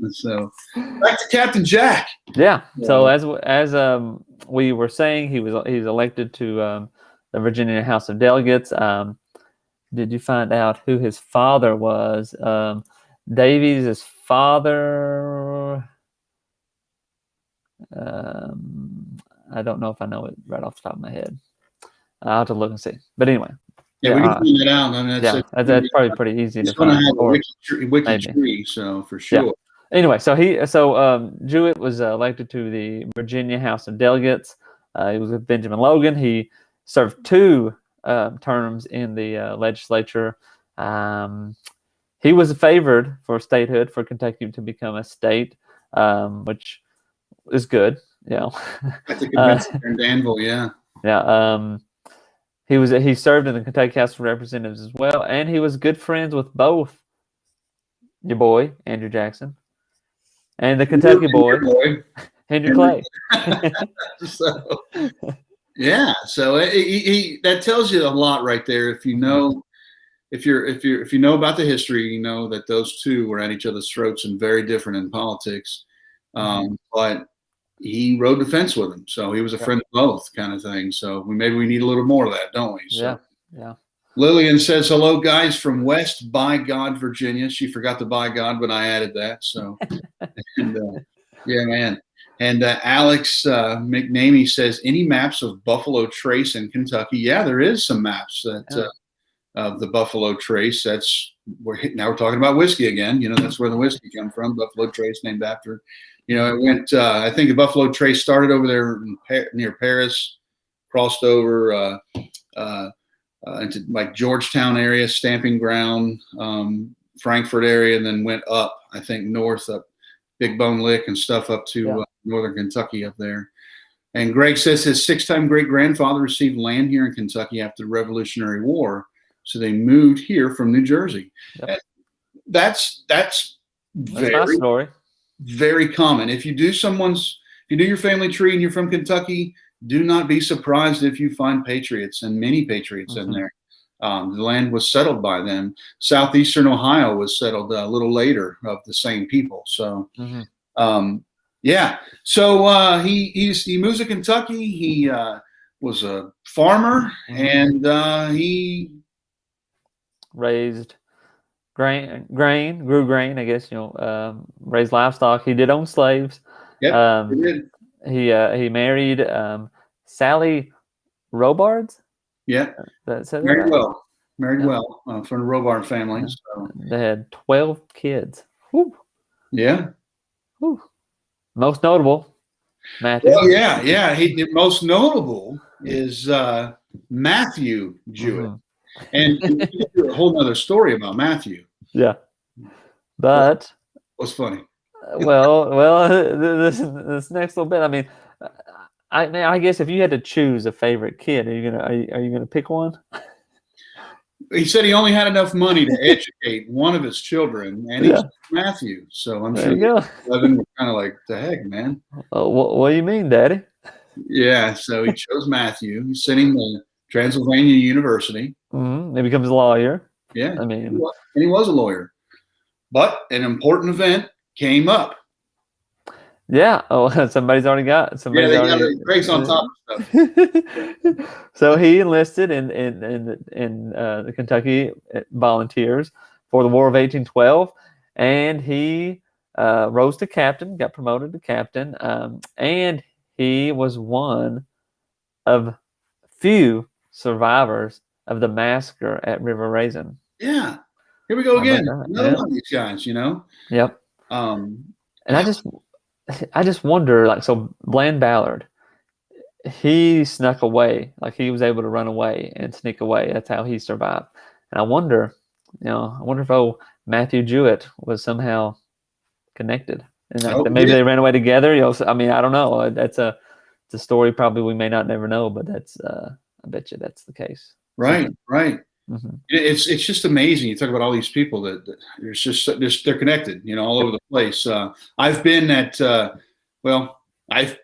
So back to Captain Jack. Yeah. So as we were saying, he's elected to the Virginia House of Delegates. Did you find out who his father was? Davies' father. I don't know if I know it right off the top of my head. I'll have to look and see. But anyway. Yeah, we can find that out. I mean, that's probably pretty easy to find. It's going to have a wiki tree, so for sure. Yeah. Anyway, so Jouett was elected to the Virginia House of Delegates. He was with Benjamin Logan. He served 2 terms in the legislature. He was favored for statehood for Kentucky to become a state, which is good. At the convention in Danville, he served in the Kentucky House of Representatives as well, and he was good friends with both your boy Andrew Jackson and the Kentucky boy Andrew Clay. So he that tells you a lot right there. If you know about the history, you know that those two were at each other's throats and very different in politics. But he rode the fence with him, so he was a friend of both, kind of thing. So maybe we need a little more of that, don't we? So, yeah. Lillian says, hello, guys, from West By God, Virginia. She forgot the By God, but I added that. So, and, man. And Alex McNamee says, any maps of Buffalo Trace in Kentucky? Yeah, there is some maps of the Buffalo Trace. Now we're talking about whiskey again. That's where the whiskey come from. Buffalo Trace, named after. It went. I think the Buffalo Trace started over there near Paris, crossed over into like Georgetown area, Stamping Ground, Frankfort area, and then went up. I think north up Big Bone Lick and stuff up to northern Kentucky up there. And Greg says his 6-time great-grandfather received land here in Kentucky after the Revolutionary War, so they moved here from New Jersey. Yep. That's my story. Very common. If you do your family tree and you're from Kentucky, do not be surprised if you find patriots, and many patriots in there. The land was settled by them. Southeastern Ohio was settled a little later of the same people. So, So he moves to Kentucky. He was a farmer, and he raised grew grain, I guess, raised livestock. He did own slaves. Yep, he did. He married Sally Robards. Yeah, married well from the Robard family. So. They had 12 kids. Whew. Yeah. Whew. Most notable, Matthew. Well, yeah. The most notable is Matthew Jouett. And a whole other story about Matthew. Yeah, but what's funny? Well, this next little bit. I mean, I guess if you had to choose a favorite kid, are you gonna pick one? He said he only had enough money to educate one of his children, and he chose Matthew. So I'm sure There you go. 11 were kind of like, the heck, man. What do you mean, Daddy? Yeah, so he chose Matthew. He sent him to Transylvania University. Mm-hmm. He becomes a lawyer. Yeah, I mean, he was a lawyer. But an important event came up. Yeah. Oh, somebody's already got. Greg's on top of stuff. So he enlisted in the Kentucky Volunteers for the War of 1812, and he rose to captain, got promoted to captain, and he was one of few survivors of the massacre at River Raisin. Yeah. Here we go again. Another one of these guys, you know. Yep. And I just wonder, like, so Bland Ballard, he snuck away, like he was able to run away and sneak away. That's how he survived. And I wonder if Matthew Jouett was somehow connected, and maybe they ran away together. I mean, I don't know. It's a story probably we may not never know, but that's I bet you that's the case. Right. Mm-hmm. It's just amazing. You talk about all these people that there's just they're connected, you know, all over the place. I've been I've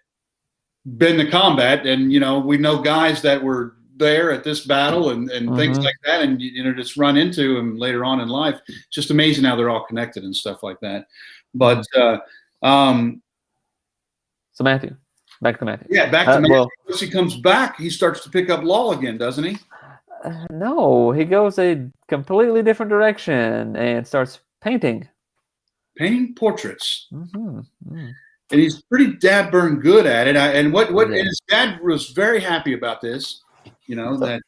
been to combat, and you know, we know guys that were there at this battle and things like that, and you know, just run into them later on in life. It's just amazing how they're all connected and stuff like that. But so Matthew, back to Matthew. Yeah, back to Matthew. Once he comes back, he starts to pick up law again, doesn't he? No, he goes a completely different direction and starts painting portraits. Mm-hmm. And he's pretty dab-burn good at it. And his dad was very happy about this. You know, that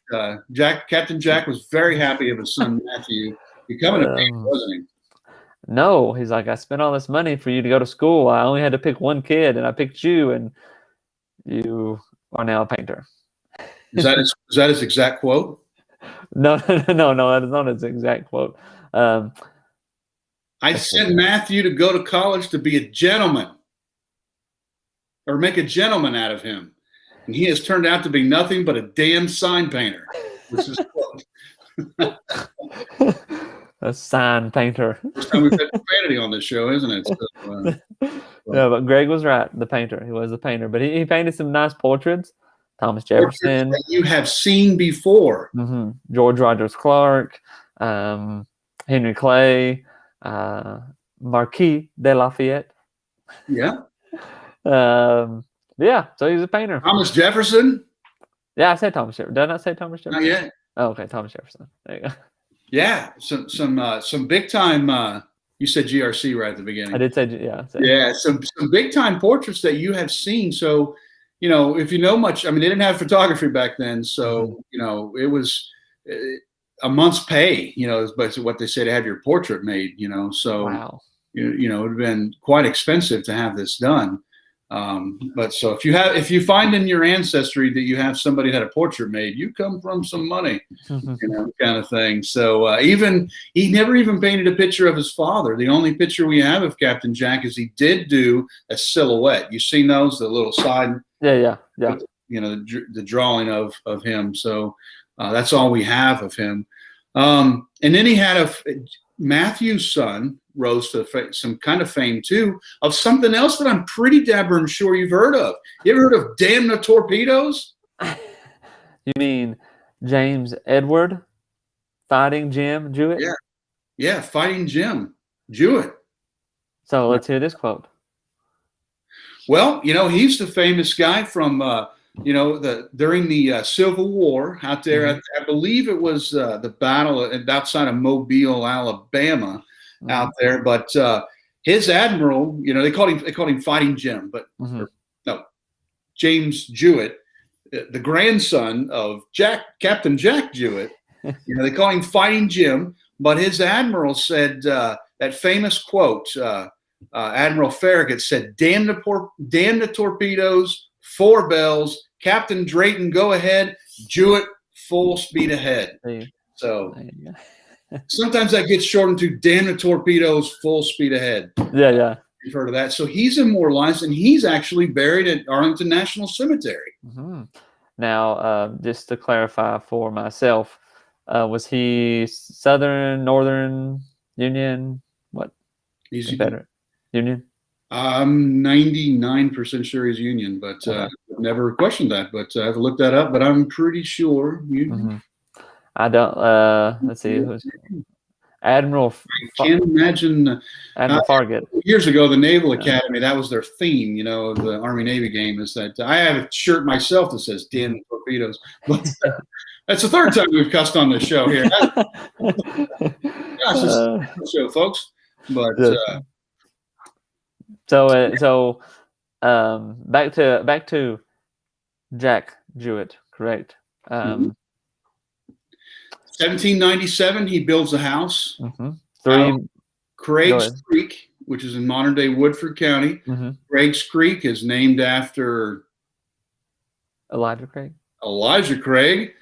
Captain Jack was very happy of his son Matthew becoming a painter, wasn't he? No, he's like, I spent all this money for you to go to school. I only had to pick one kid, and I picked you, and you are now a painter. Is that his exact quote? No, that is not his exact quote. I sent Matthew to go to college to be a gentleman, or make a gentleman out of him, and he has turned out to be nothing but a damn sign painter. This is quote. A sign painter. First time we've had profanity on this show, isn't it? So, no, but Greg was right. The painter. He was the painter, but he painted some nice portraits. Thomas Jefferson. That you have seen before. Mm-hmm. George Rogers Clark, Henry Clay, Marquis de Lafayette. Yeah. Yeah, so he's a painter. Thomas Jefferson. Yeah, I said Thomas Jefferson. Did I not say Thomas Jefferson? Not yet. Oh, okay, Thomas Jefferson. There you go. Yeah, some big time. You said GRC right at the beginning. I did say yeah. Yeah, some big time portraits that you have seen. So, you know, if you know much, I mean, they didn't have photography back then, so you know, it was a month's pay. You know, is basically what they say to have your portrait made. You know, so wow. You know, it would have been quite expensive to have this done. But so if you find in your ancestry that you have somebody that had a portrait made, you come from some money, you know, kind of thing. So he never even painted a picture of his father. The only picture we have of Captain Jack is he did do a silhouette. You've seen those, the little side. Yeah. You know, the drawing of him. So that's all we have of him. And then he had Matthew's son rose to some kind of fame too, of something else that I'm pretty dabburn sure you've heard of. You ever heard of Damn the Torpedoes? You mean James Edward Fighting Jim Jouett? Yeah, Fighting Jim Jouett. So let's hear this quote. Well, you know, he's the famous guy from you know, during the Civil War out there. I believe it was the battle outside of Mobile, Alabama. Out there, but his admiral, you know, they called him Fighting Jim, but no, James Jouett, the grandson of Captain Jack Jouett. You know, they call him Fighting Jim, but his admiral said that famous quote. Admiral Farragut said, "Damn the torpedoes, 4 bells, Captain Drayton, go ahead, Jouett, full speed ahead." So. Sometimes that gets shortened to "Damn the torpedoes, full speed ahead." Yeah. You've heard of that. So he's immortalized, and he's actually buried at Arlington National Cemetery. Mm-hmm. Now, just to clarify for myself, was he Southern, Northern, Union? What? He's Confederate? Union? I'm 99% sure he's Union, but I've never questioned that. But I have to look that up. But I'm pretty sure Union. Mm-hmm. I don't. Let's see. Who's Admiral? I can't imagine. Admiral Farragut. Years ago, the Naval Academy, that was their theme. You know, the Army Navy game is that I have a shirt myself that says "Damn the torpedoes." But that's the third time we've cussed on this show here. Gosh, this is a show, folks. But so back to Jack Jouett, correct? 1797, he builds a house. Mm-hmm. Craig's Creek, which is in modern day Woodford County. Mm-hmm. Craig's Creek is named after Elijah Craig. Elijah Craig,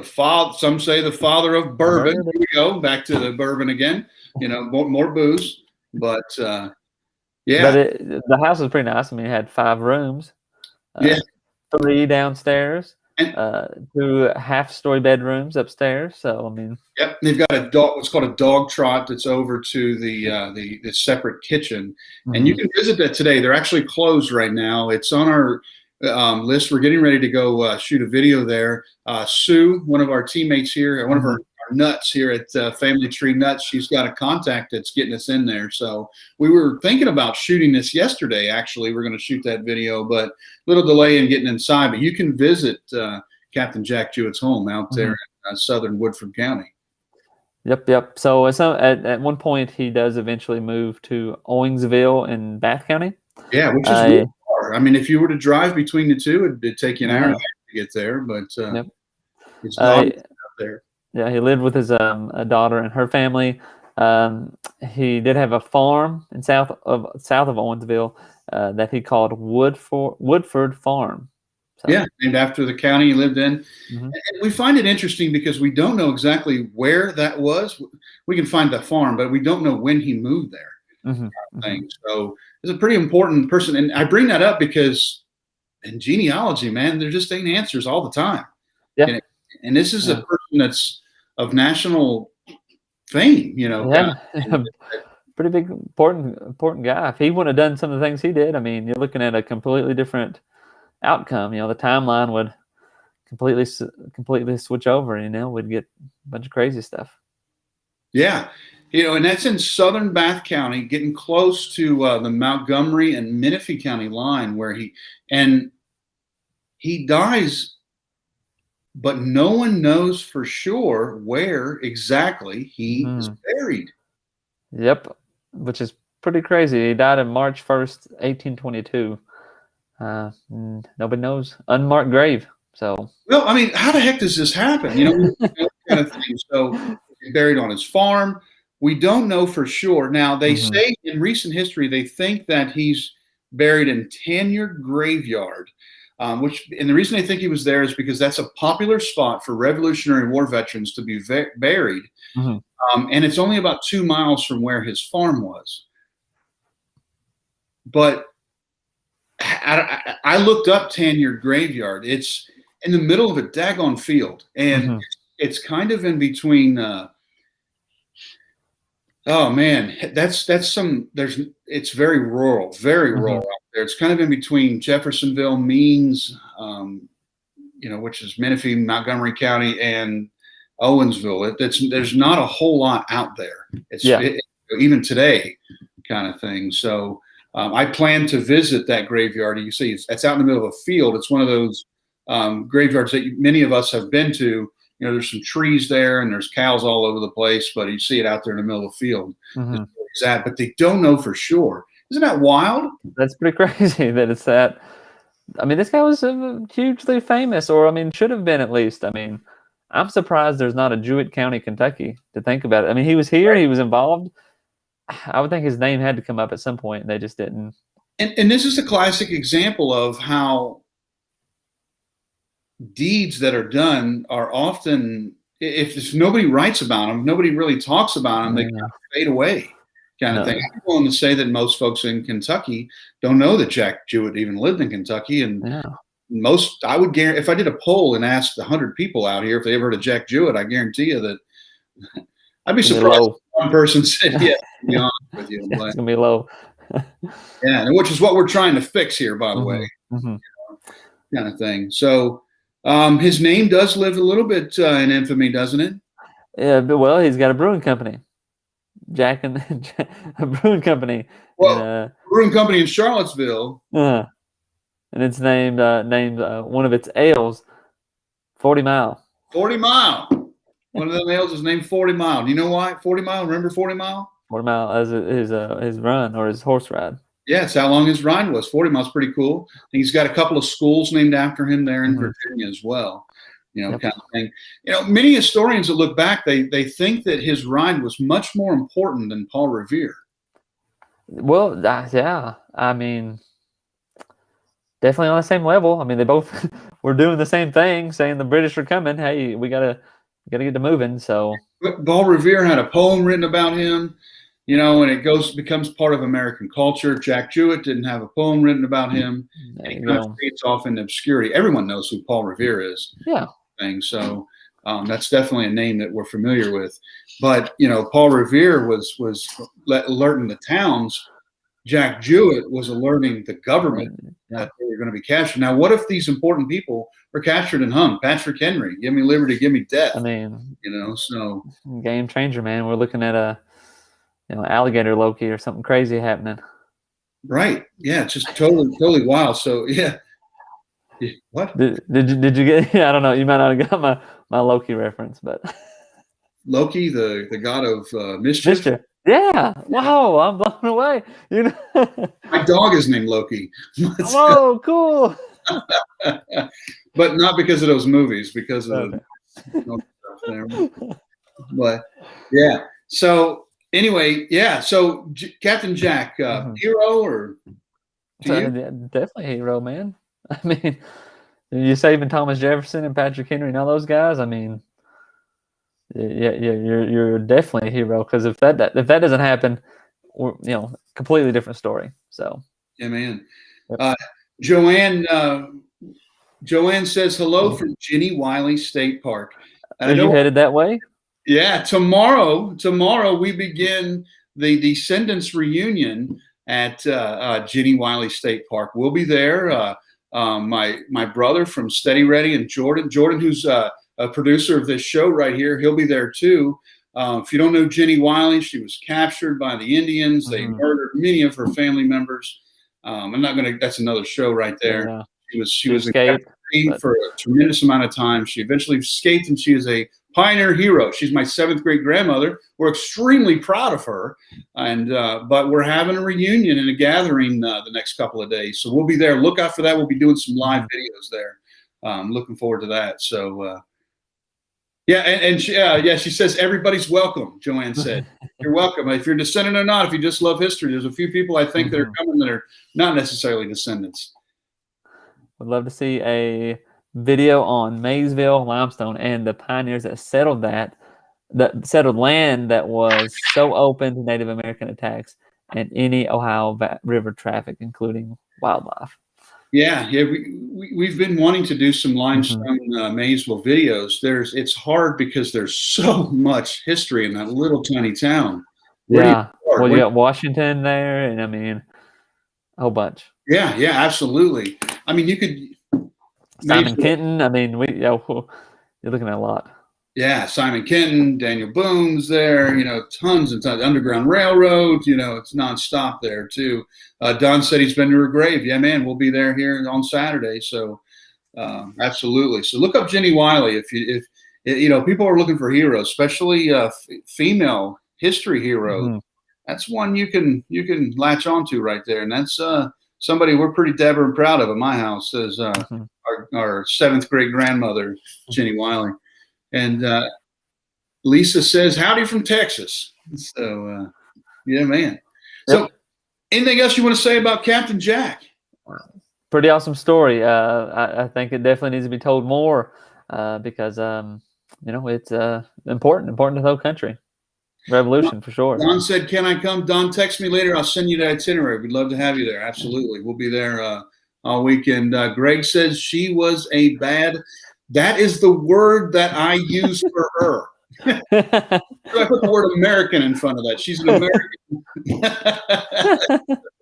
some say the father of bourbon. Here we go, back to the bourbon again. You know, more booze. But yeah. But the house was pretty nice. I mean, it had 5 rooms. 3 downstairs. And 2 half-story bedrooms upstairs. So I mean, yep, they've got what's called a dog trot that's over to the separate kitchen, and you can visit that today. They're actually closed right now. It's on our list. We're getting ready to go shoot a video there. Sue, one of our teammates here, one of our nuts here at Family Tree Nuts, she's got a contact that's getting us in there. So we were thinking about shooting this yesterday. Actually, we're going to shoot that video, but a little delay in getting inside. But you can visit Captain Jack Jouett's home out there in southern Woodford County. Yep. So at one point, he does eventually move to Owensville in Bath County. Yeah, which is really far. I mean, if you were to drive between the two, it'd take you an hour and a half to get there. But it's not out there. Yeah, he lived with his a daughter and her family. He did have a farm in south of Owensville that he called Woodford Farm. So. Yeah, named after the county he lived in. And we find it interesting because we don't know exactly where that was. We can find the farm, but we don't know when he moved there. So it's a pretty important person. And I bring that up because in genealogy, man, there just ain't answers all the time. Yeah. And this is a person that's of national fame, you know. Pretty big, important guy. If he wouldn't have done some of the things he did, I mean, you're looking at a completely different outcome. You know, the timeline would completely switch over. You know, we'd get a bunch of crazy stuff. Yeah, you know, and that's in southern Bath County, getting close to the Montgomery and Menifee County line, where he dies. But no one knows for sure where exactly he is buried. Yep, which is pretty crazy. He died on March 1st, 1822. Nobody knows. Unmarked grave. So. Well, I mean, how the heck does this happen? You know, kind of thing. So he's buried on his farm. We don't know for sure. Now, they say in recent history, they think that he's buried in Tanyard Graveyard. And the reason they think he was there is because that's a popular spot for Revolutionary War veterans to be buried. And it's only about 2 miles from where his farm was. But I looked up Tanyard Graveyard. It's in the middle of a daggone field. And it's kind of in between oh man, it's very rural out there. It's kind of in between Jeffersonville, Means, which is Menifee, Montgomery County, and Owensville. There's not a whole lot out there. Even today, kind of thing. So I plan to visit that graveyard. You see, it's out in the middle of a field. It's one of those graveyards that many of us have been to. You know, there's some trees there and there's cows all over the place, but you see it out there in the middle of the field. But they don't know for sure. Isn't that wild? That's pretty crazy that it's that. I mean, this guy was hugely famous, or I mean, should have been at least. I mean, I'm surprised there's not a Jouett County, Kentucky, to think about it. I mean, he was here, he was involved. I would think his name had to come up at some point, and they just didn't. And this is a classic example of how deeds that are done are often, if nobody writes about them, nobody really talks about them, they kind of fade away. kind of thing. I'm willing to say that most folks in Kentucky don't know that Jack Jouett even lived in Kentucky, and I would guarantee if I did a poll and asked 100 people out here if they ever heard of Jack Jouett, I guarantee you that I'd be surprised if one person said, "Yeah." To be honest with you, it's gonna be low. Yeah, and which is what we're trying to fix here, by the way, kind of thing. So his name does live a little bit in infamy, doesn't it? Yeah, but well, he's got a brewing company, a brewing company. Well, brewing company in Charlottesville, and it's named one of its ales, 40 Mile. 40 Mile. One of them ales is named 40 Mile. Do you know why 40 Mile? Remember 40 Mile? 40 Mile as his run or his horse ride. Yeah, it's how long his ride was. 40 Mile's pretty cool. And he's got a couple of schools named after him there in Virginia as well. Kind of thing. Many historians that look back, they think that his ride was much more important than Paul Revere. Well, yeah, I mean, definitely on the same level. I mean, they both were doing the same thing, saying the British are coming. Hey, we gotta get to moving. So Paul Revere had a poem written about him, and it becomes part of American culture. Jack Jouett didn't have a poem written about him. And he kind of fades off into obscurity. Everyone knows who Paul Revere is. Yeah. So that's definitely a name that we're familiar with. But Paul Revere was alerting the towns. Jack Jouett was alerting the government that they were going to be captured. Now, what if these important people were captured and hung? Patrick Henry, give me liberty, give me death. I mean, so game changer, man. We're looking at a alligator Loki or something crazy happening. Right. Yeah. It's just totally wild. So yeah. What did you get? I don't know. You might not have got my Loki reference, but Loki, the god of mischief. Yeah. Wow, I'm blown away. My dog is named Loki. Whoa, cool. But not because of those movies, because of stuff there. But yeah. So anyway, yeah. So Captain Jack, hero or definitely hero, man. I mean, you saving Thomas Jefferson and Patrick Henry and all those guys. I mean, yeah, you're definitely a hero, because if that doesn't happen, we're completely different story. So yeah, man. Joanne says hello from Jenny Wiley State Park. Are you headed that way? Yeah, tomorrow we begin the Descendants reunion at Jenny Wiley State Park. We'll be there. My brother from Steady Ready and Jordan, who's a producer of this show right here, he'll be there too. If you don't know Jenny Wiley, she was captured by the Indians. They murdered many of her family members. That's another show right there. Yeah. She was in captivity for a tremendous amount of time. She eventually escaped, and she is a pioneer hero. She's my 7th great grandmother. We're extremely proud of her, and but we're having a reunion and a gathering the next couple of days, so we'll be there. Look out for that. We'll be doing some live videos there. Looking forward to that. So she says everybody's welcome. Joanne said you're welcome if you're descendant or not. If you just love history, there's a few people I think that are coming that are not necessarily descendants. Would love to see a video on Maysville limestone and the pioneers that settled settled land that was so open to Native American attacks and any Ohio River traffic, including wildlife. Yeah. We've been wanting to do some limestone Maysville videos. It's hard because there's so much history in that little tiny town. You got Washington there, and I mean, a whole bunch. Yeah, absolutely. I mean, you could Simon Kenton. I mean, you're looking at a lot. Yeah, Simon Kenton, Daniel Boone's there. Tons and tons. Underground Railroad. It's nonstop there too. Don said he's been to her grave. Yeah, man, we'll be there here on Saturday. So, absolutely. So look up Jenny Wiley if people are looking for heroes, especially female history heroes. That's one you can latch onto right there, and that's somebody we're pretty dapper and proud of at my house. Is our 7th great grandmother, Jenny Wiley. And Lisa says, howdy from Texas. So, yeah, man. So anything else you want to say about Captain Jack? Pretty awesome story. I think it definitely needs to be told more because, it's important to the whole country. revolution for sure. Don said, "Can I come?" Don, text me later. I'll send you the itinerary. We'd love to have you there. Absolutely, we'll be there all weekend. Greg says she was a bad. That is the word that I use for her. So I put the word American in front of that. She's an American.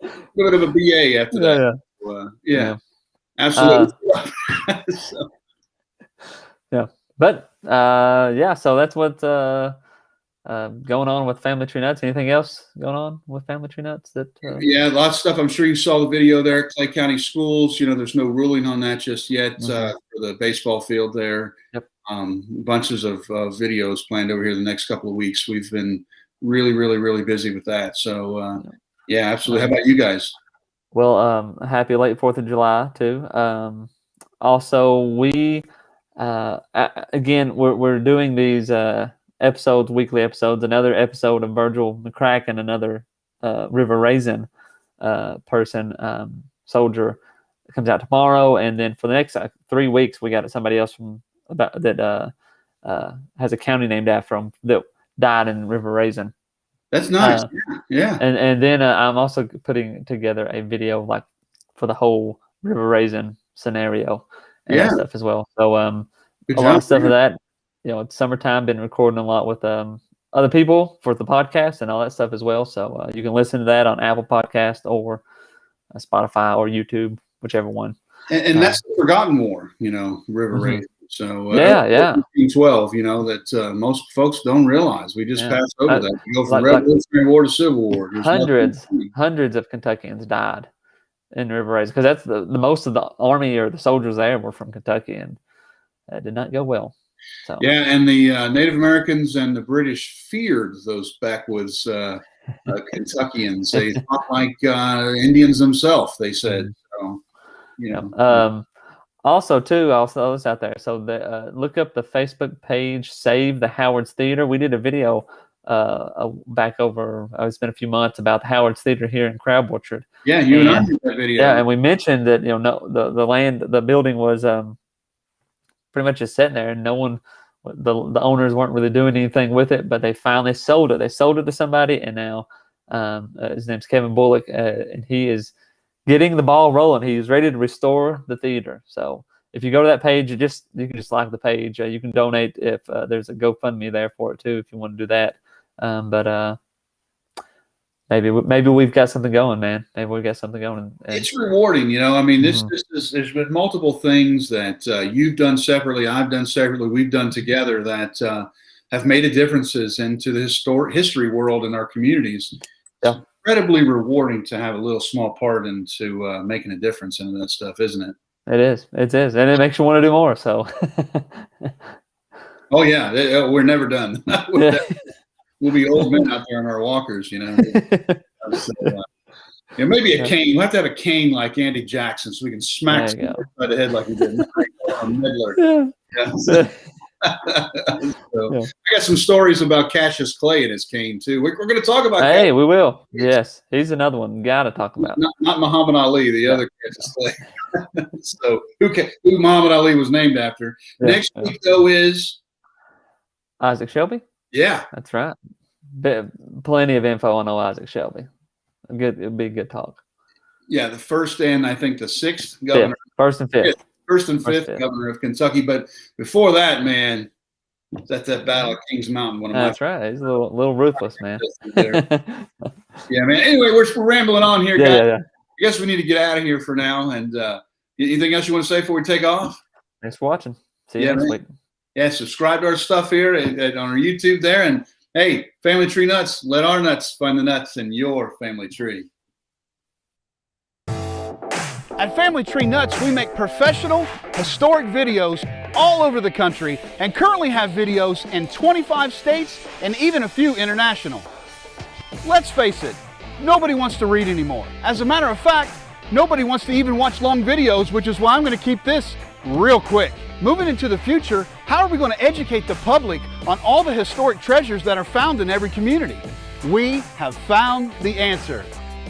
A bit of a BA after that. Yeah. Absolutely. So. Yeah, but so that's what's going on with Family Tree Nuts. Anything else going on with Family Tree Nuts? Yeah, lots of stuff. I'm sure you saw the video there. Clay County Schools. There's no ruling on that just yet for the baseball field there. Yep. Bunches of videos planned over here the next couple of weeks. We've been really, really, really busy with that. So yeah, absolutely. How about you guys? Well, happy late 4th of July too. Also, we again we're doing these episodes, weekly episodes. Another episode of Virgil McCracken, another River Raisin person, soldier, comes out tomorrow, and then for the next 3 weeks, we got somebody else that has a county named after him that died in River Raisin. That's nice. Yeah. And then I'm also putting together a video like for the whole River Raisin scenario and that stuff as well. So a lot of stuff of that. It's summertime. Been recording a lot with other people for the podcast and all that stuff as well. So you can listen to that on Apple Podcast or Spotify or YouTube, whichever one. And that's the forgotten war, River Raisin. So 12, that most folks don't realize. We just pass over that. You go from Revolutionary War to Civil War. Hundreds of Kentuckians died in River Raisin because that's the most of the army or the soldiers there were from Kentucky, and that did not go well. So yeah, and the Native Americans and the British feared those backwoods Kentuckians. They fought like Indians themselves. They said, Also, too, I'll throw this out there. So look up the Facebook page, Save the Howard's Theater. We did a video back over, it's been a few months, about the Howard's Theater here in Crab Orchard. Yeah, you and I did that video. Yeah, and we mentioned that, the building was pretty much just sitting there, and no one, the owners weren't really doing anything with it, but they finally sold it. They sold it to somebody, and now his name's Kevin Bullock, and he is getting the ball rolling. He's ready to restore the theater. So if you go to that page, you can just like the page. You can donate if there's a GoFundMe there for it too, if you want to do that. But maybe we've got something going, man. Maybe we've got something going. It's rewarding, I mean, this is there's been multiple things that you've done separately, I've done separately, we've done together that have made a differences into the history world in our communities. Yeah. Incredibly rewarding to have a little small part into making a difference in that stuff, isn't it? It is, and it makes you want to do more. So, oh yeah, we're never done. We'll be old men out there on our walkers, So, maybe a cane. We'll have to have a cane like Andy Jackson, so we can smack somebody by the head like we did on Midler. Yeah. So, I got some stories about Cassius Clay and his cane too. We're going to talk about. Hey, we will. Yes, he's another one. Got to talk about. Not Muhammad Ali, the other Cassius Clay. So who Muhammad Ali was named after? Yeah. Next week though is Isaac Shelby. Yeah, that's right. Plenty of info on Isaac Shelby. It'd be a good talk. Yeah, the first and I think the sixth governor. First and fifth. First and fifth governor of Kentucky. But before that, man, that's that Battle of Kings Mountain. That's right. He's a little ruthless, man. Yeah, man. Anyway, we're rambling on here, guys. Yeah. I guess we need to get out of here for now. And anything else you want to say before we take off? Thanks for watching. See you next week. Yeah, subscribe to our stuff here on our YouTube there. And hey, Family Tree Nuts, let our nuts find the nuts in your family tree. At Family Tree Nuts, we make professional, historic videos all over the country and currently have videos in 25 states and even a few international. Let's face it, nobody wants to read anymore. As a matter of fact, nobody wants to even watch long videos, which is why I'm going to keep this real quick. Moving into the future, how are we going to educate the public on all the historic treasures that are found in every community? We have found the answer.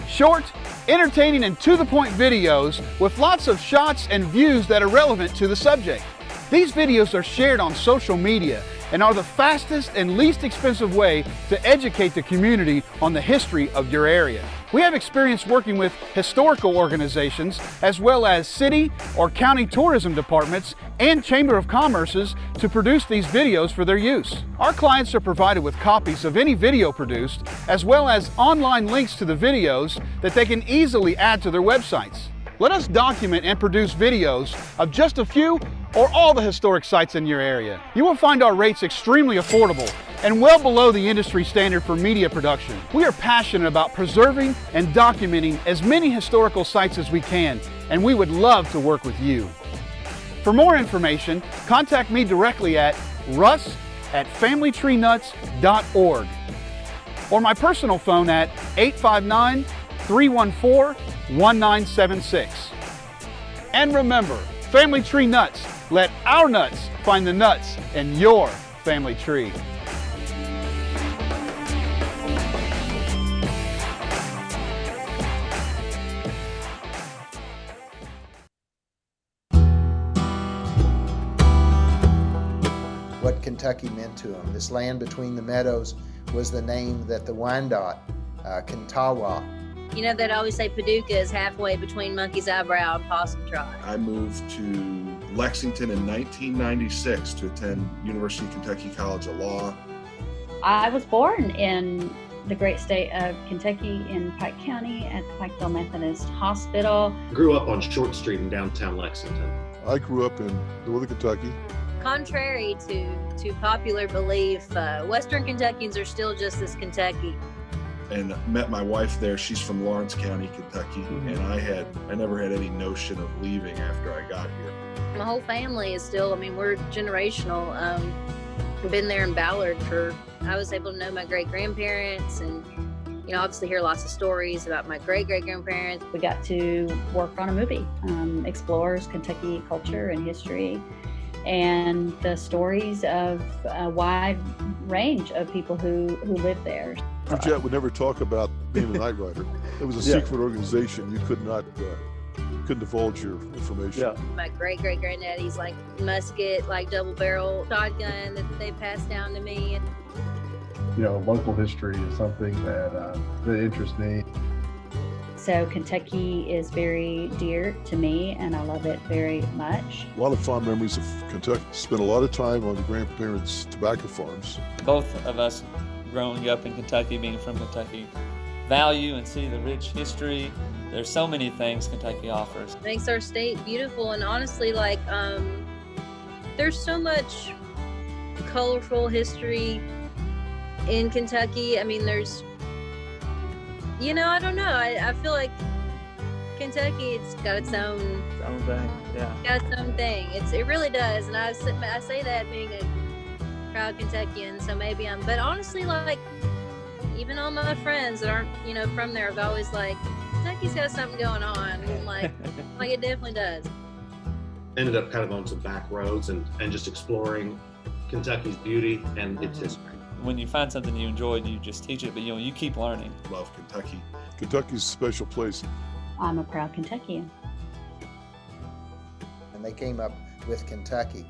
Short, entertaining, and to-the-point videos with lots of shots and views that are relevant to the subject. These videos are shared on social media, and are the fastest and least expensive way to educate the community on the history of your area. We have experience working with historical organizations as well as city or county tourism departments and Chamber of Commerce's to produce these videos for their use. Our clients are provided with copies of any video produced as well as online links to the videos that they can easily add to their websites. Let us document and produce videos of just a few or all the historic sites in your area. You will find our rates extremely affordable and well below the industry standard for media production. We are passionate about preserving and documenting as many historical sites as we can, and we would love to work with you. For more information, contact me directly at russ@familytreenuts.org or my personal phone at 859-314-1976. And remember, Family Tree Nuts, let our nuts find the nuts in your family tree. What Kentucky meant to him. This land between the meadows was the name that the Wyandotte, Kantawa. You know, they'd always say Paducah is halfway between Monkey's Eyebrow and Possum Trot. I moved to Lexington in 1996 to attend University of Kentucky College of Law. I was born in the great state of Kentucky in Pike County at the Pikeville Methodist Hospital. Grew up on Short Street in downtown Lexington. I grew up in northern Kentucky. Contrary to popular belief, Western Kentuckians are still just as Kentucky. And met my wife there. She's from Lawrence County, Kentucky, and I never had any notion of leaving after I got here. My whole family is still, we're generational. We've been there in Ballard I was able to know my great-grandparents and, obviously hear lots of stories about my great-great-grandparents. We got to work on a movie, explores Kentucky culture and history and the stories of a wide range of people who live there. Jouett would never talk about being a night rider. It was a secret organization. You couldn't divulge your information. Yeah. My great-great-granddaddy's musket, double-barrel shotgun that they passed down to me. Local history is something that interests me. So Kentucky is very dear to me, and I love it very much. A lot of fond memories of Kentucky. Spent a lot of time on the grandparents' tobacco farms. Both of us growing up in Kentucky, being from Kentucky, value and see the rich history. There's so many things Kentucky offers. Makes our state beautiful, and honestly, there's so much colorful history in Kentucky. There's, I don't know. I feel like Kentucky, it's got its own thing. Yeah. Got its own thing. It really does, and I say that being a proud Kentuckian, so maybe but honestly, even all my friends that aren't, from there, have always Kentucky's got something going on, and it definitely does. Ended up kind of on some back roads and just exploring Kentucky's beauty and its history. When you find something you enjoy, you just teach it, but you keep learning. Love Kentucky. Kentucky's a special place. I'm a proud Kentuckian. And they came up with Kentucky.